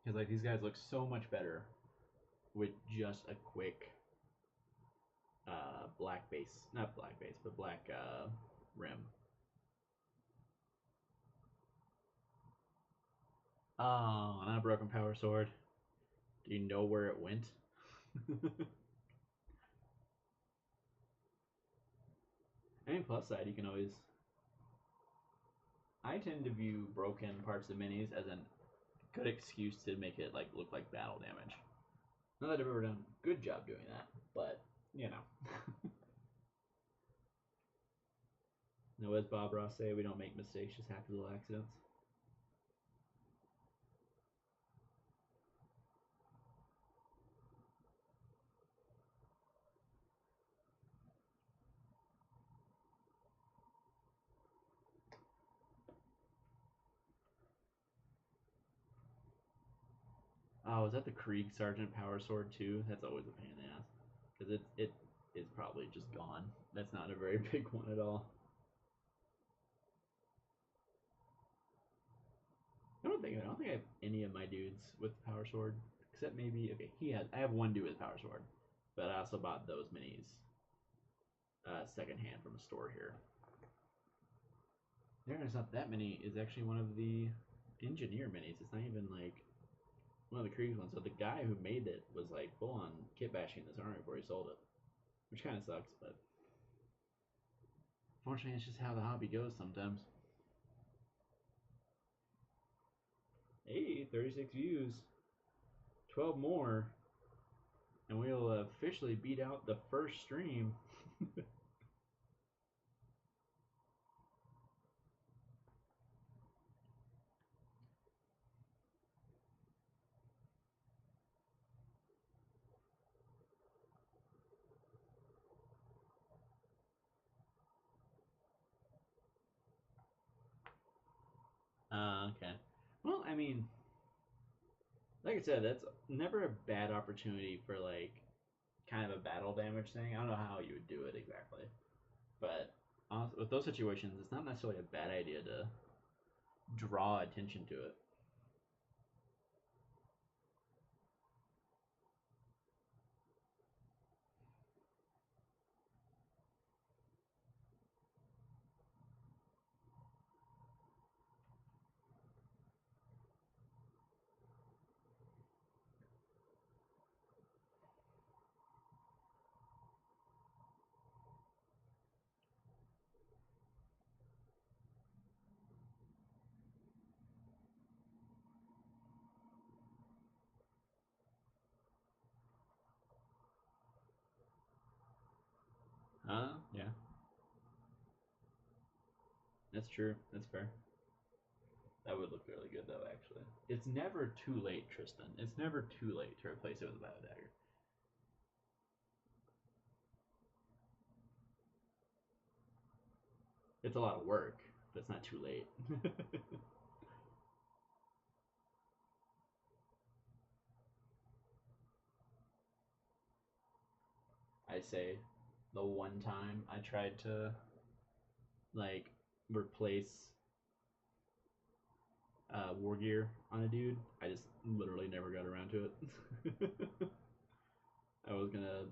Because like these guys look so much better with just a quick black base, not black base, but black rim. Oh, not a broken power sword. Do you know where it went? I mean, plus side, you can always. I tend to view broken parts of minis as a good excuse to make it like look like battle damage. Not that I've ever done a good job doing that, but you know. No, as Bob Ross say, we don't make mistakes, just happy little accidents. Oh, is that the Krieg Sergeant Power Sword too? That's always a pain in the ass. Because it is probably just gone. That's not a very big one at all. I don't think I have any of my dudes with Power Sword. Except maybe, okay, I have one dude with Power Sword. But I also bought those minis secondhand from a store here. There's not that many is actually one of the engineer minis. It's not even like one of the Krieg ones. So the guy who made it was like full on kit bashing this army before he sold it. Which kind of sucks, but fortunately it's just how the hobby goes sometimes. Hey, 36 views. 12 more. And we'll officially beat out the first stream. Okay. Well, I mean, like I said, that's never a bad opportunity for like kind of a battle damage thing. I don't know how you would do it exactly, but honestly, with those situations, it's not necessarily a bad idea to draw attention to it. Yeah. That's true. That's fair. That would look really good though, actually. It's never too late, Tristan. It's never too late to replace it with a bio dagger. It's a lot of work, but it's not too late. I say the one time I tried to like replace war gear on a dude, I just literally never got around to it. I was gonna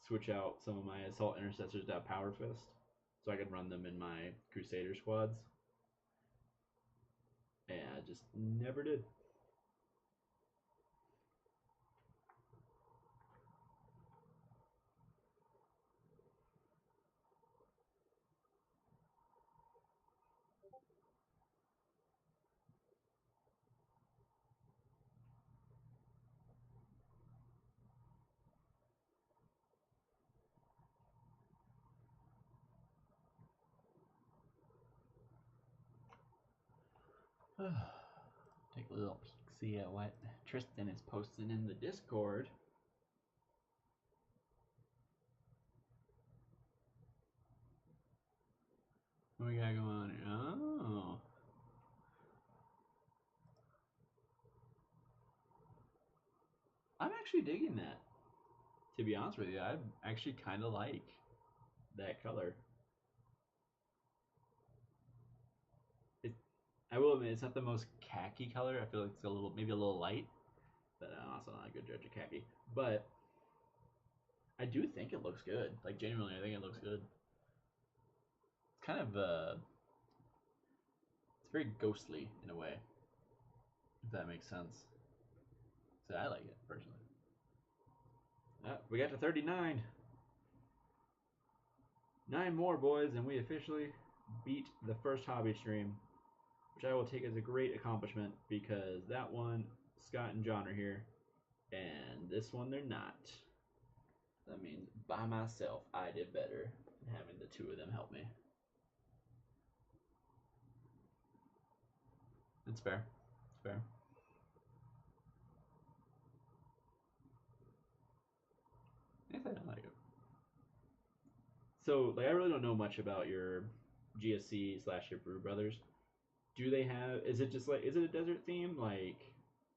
switch out some of my assault intercessors to have power fist, so I could run them in my crusader squads, and I just never did. Take a little peek, see at what Tristan is posting in the Discord. What we got going on here? Oh. I'm actually digging that. To be honest with you, I actually kind of like that color. I will admit, it's not the most khaki color. I feel like it's a little, maybe a little light, but I'm also not a good judge of khaki. But I do think it looks good. Like genuinely, I think it looks good. It's kind of it's very ghostly in a way, if that makes sense. So I like it personally. We got to 39. 9 more, boys, and we officially beat the first hobby stream, which I will take as a great accomplishment because that one, Scott and John are here, and this one they're not. That means by myself, I did better having the two of them help me. It's fair. It's fair. I like it. So, like, I really don't know much about your GSC / your Brew Brothers. Do they have? Is it just like? Is it a desert theme? Like,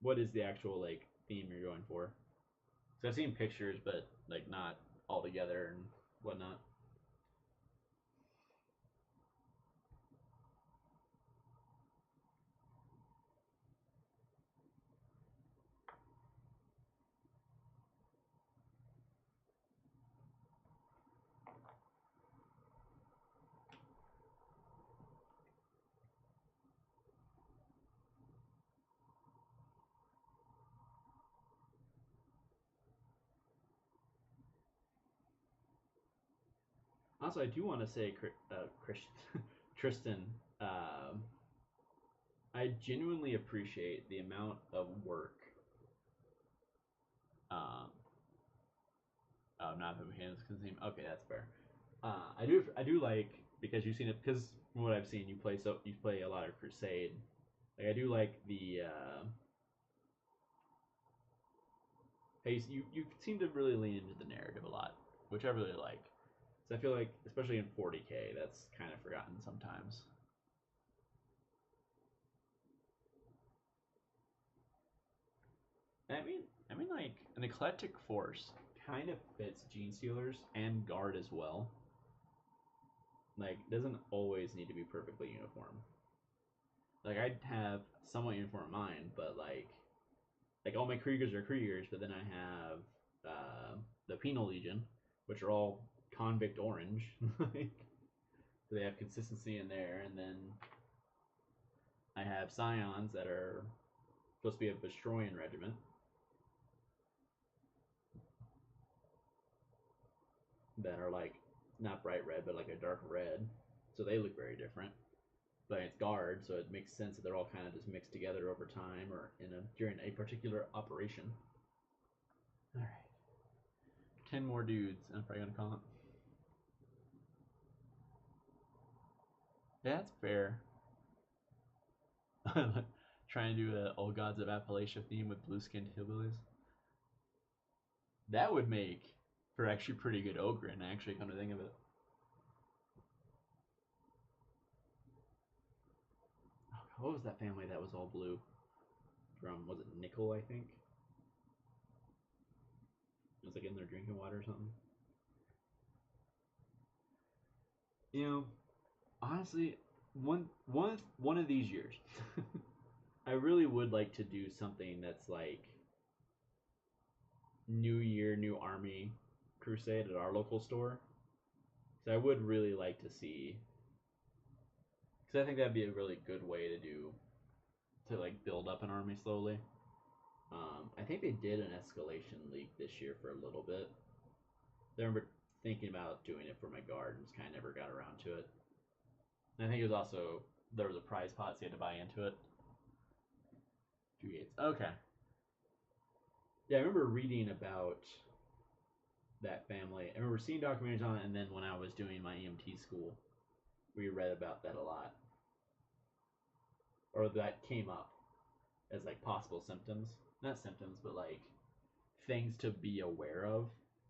what is the actual like theme you're going for? So I've seen pictures, but like not all together and whatnot. Also, I do want to say, Tristan, um, I genuinely appreciate the amount of work. Um, oh, not who hands name. Okay, that's fair. I do like because you've seen it because from what I've seen, you play a lot of Crusade. Like I do like the you seem to really lean into the narrative a lot, which I really like. So I feel like, especially in 40K, that's kind of forgotten sometimes. I mean, like an eclectic force kind of fits Gene Stealers and Guard as well. Like, doesn't always need to be perfectly uniform. Like, I'd have somewhat uniform mine, but like all my Kriegers are Kriegers, but then I have the Penal Legion, which are all convict orange. Like, so they have consistency in there, and then I have Scions that are supposed to be a Bestroyan regiment. That are like not bright red, but like a dark red. So they look very different. But it's Guard, so it makes sense that they're all kind of just mixed together over time or during a particular operation. All right, 10 more dudes. I'm probably gonna call it. That's fair. Trying to do a Old Gods of Appalachia theme with blue-skinned hillbillies. That would make for actually pretty good Ogren, actually, come to think of it. What was that family that was all blue? From, was it Nickel, I think? It was like in their drinking water or something. You know, honestly, one of these years, I really would like to do something that's like New Year, New Army crusade at our local store. So I would really like to see, because I think that'd be a really good way to like build up an army slowly. I think they did an escalation league this year for a little bit. I remember thinking about doing it for my guard and just kind of never got around to it. And I think it was also there was a prize pot, so you had to buy into it. 2 gates. Okay. Yeah, I remember reading about that family. I remember seeing documentaries on it, and then when I was doing my EMT school, we read about that a lot. Or that came up as like possible symptoms. Not symptoms, but like things to be aware of.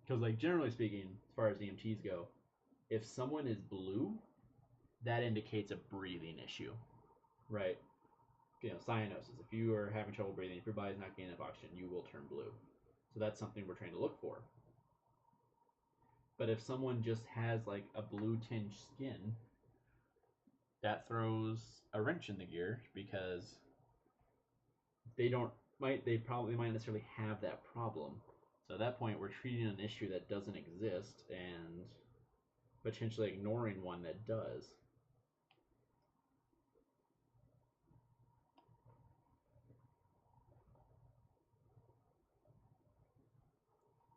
Because like generally speaking, as far as EMTs go, if someone is blue, that indicates a breathing issue, right? You know, cyanosis. If you are having trouble breathing, if your body's not getting enough oxygen, you will turn blue. So that's something we're trying to look for. But if someone just has like a blue tinged skin, that throws a wrench in the gear because they probably might necessarily have that problem. So at that point, we're treating an issue that doesn't exist and potentially ignoring one that does.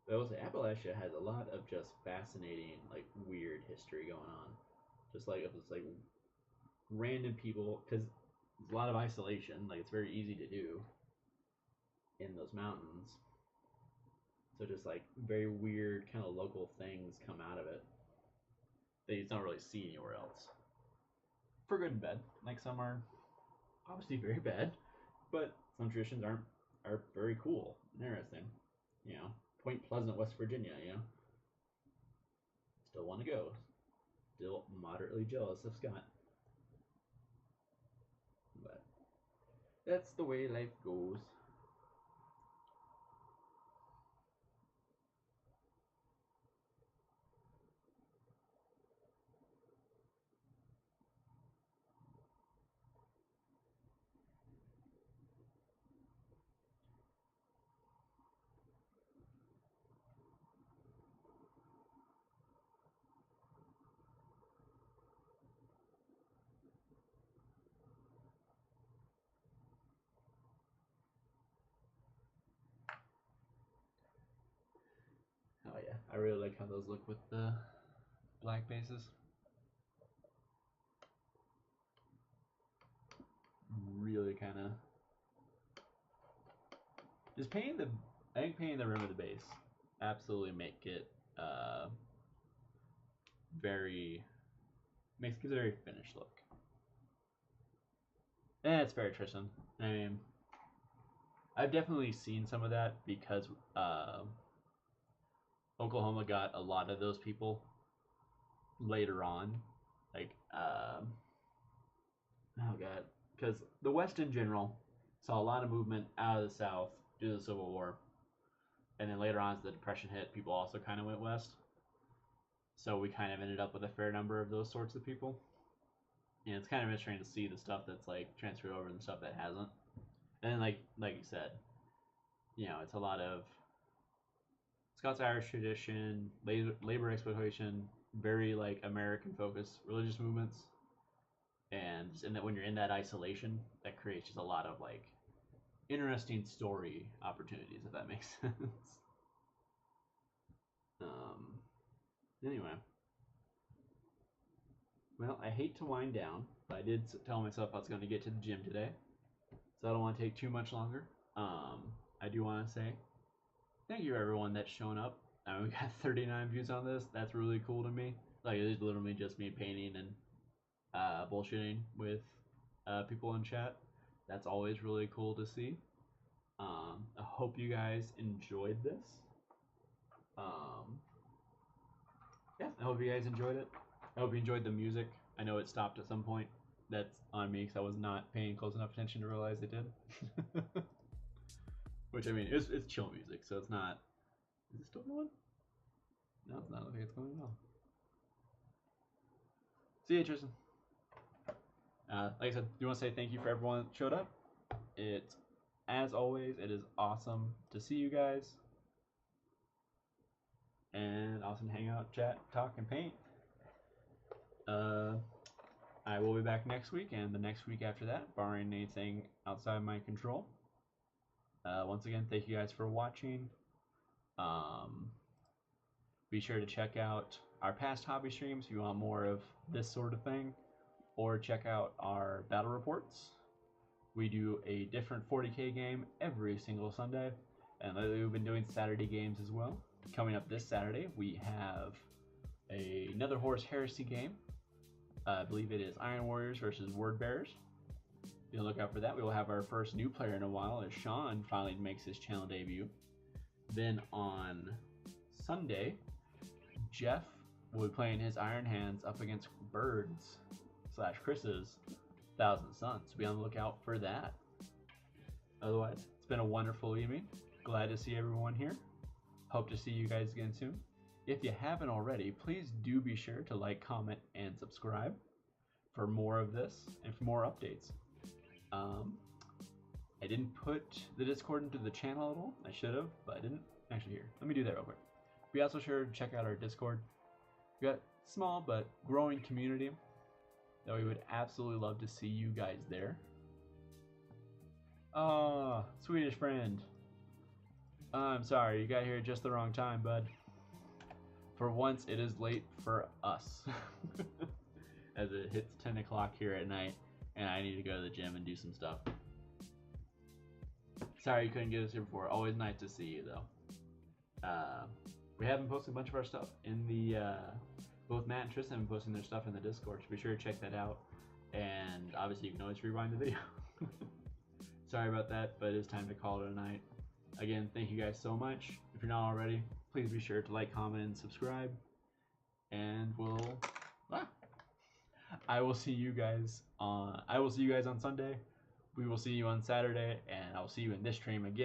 But Appalachia has a lot of just fascinating, like weird history going on. Just like of this like random people, because there's a lot of isolation. Like it's very easy to do in those mountains. So just like very weird kind of local things come out of it that you don't really see anywhere else. For good and bad. Like some are obviously very bad, but some traditions are very cool and interesting. You know, Point Pleasant, West Virginia. You know, still want to go. Still moderately jealous of Scott. But that's the way life goes. Oh yeah, I really like how those look with the black bases. Really kind of just painting the. I think painting the rim of the base absolutely make it very gives a very finished look. And it's very Tristan. I mean, I've definitely seen some of that because Oklahoma got a lot of those people later on. Like, oh god, because the West in general saw a lot of movement out of the South due to the Civil War, and then later on as the Depression hit, people also kind of went west. So we kind of ended up with a fair number of those sorts of people. And it's kind of interesting to see the stuff that's like transferred over and the stuff that hasn't. And then like you said, you know, it's a lot of Scots-Irish tradition, labor exploitation, very like American focused religious movements, and that when you're in that isolation, that creates just a lot of like interesting story opportunities, if that makes sense. Anyway, well, I hate to wind down, but I did tell myself I was going to get to the gym today, so I don't want to take too much longer. I do want to say thank you everyone that's shown up. I mean, we got 39 views on this. That's really cool to me. Like, it is literally just me painting and bullshitting with people in chat. That's always really cool to see. I hope you guys enjoyed this. Yeah, I hope you guys enjoyed it. I hope you enjoyed the music. I know it stopped at some point. That's on me because I was not paying close enough attention to realize it did. Which, I mean, it's chill music, so it's not. Is it still going? No, it's not. I think it's going at all. See you, Tristan. Like I said, do want to say thank you for everyone that showed up. As always, it is awesome to see you guys. And awesome to hang out, chat, talk, and paint. I will be back next week and the next week after that, barring anything outside my control. Once again, thank you guys for watching. Be sure to check out our past hobby streams if you want more of this sort of thing, or check out our battle reports. We do a different 40k game every single Sunday, and lately we've been doing Saturday games as well. Coming up this Saturday, we have another Horus Heresy game. I believe it is Iron Warriors versus Word Bearers. Be on the lookout for that. We will have our first new player in a while as Sean finally makes his channel debut. Then on Sunday, Jeff will be playing his Iron Hands up against Birds / Chris's Thousand Suns. So be on the lookout for that. Otherwise, it's been a wonderful evening. Glad to see everyone here. Hope to see you guys again soon. If you haven't already, please do be sure to like, comment, and subscribe for more of this and for more updates. I didn't put the Discord into the channel at all. I should have, but I didn't. Actually, here, let me do that real quick. Be also sure to check out our Discord. We got a small but growing community that we would absolutely love to see you guys there. Oh, Swedish friend. I'm sorry, you got here just the wrong time, bud. For once, it is late for us. As it hits 10 o'clock here at night, and I need to go to the gym and do some stuff. Sorry you couldn't get us here before. Always nice to see you, though. We have been posting a bunch of our stuff in the... both Matt and Tristan have been posting their stuff in the Discord, so be sure to check that out. And obviously, you can always rewind the video. Sorry about that, but it is time to call it a night. Again, thank you guys so much. If you're not already, please be sure to like, comment, and subscribe. And I will see you guys on Sunday. We will see you on Saturday, and I will see you in this stream again.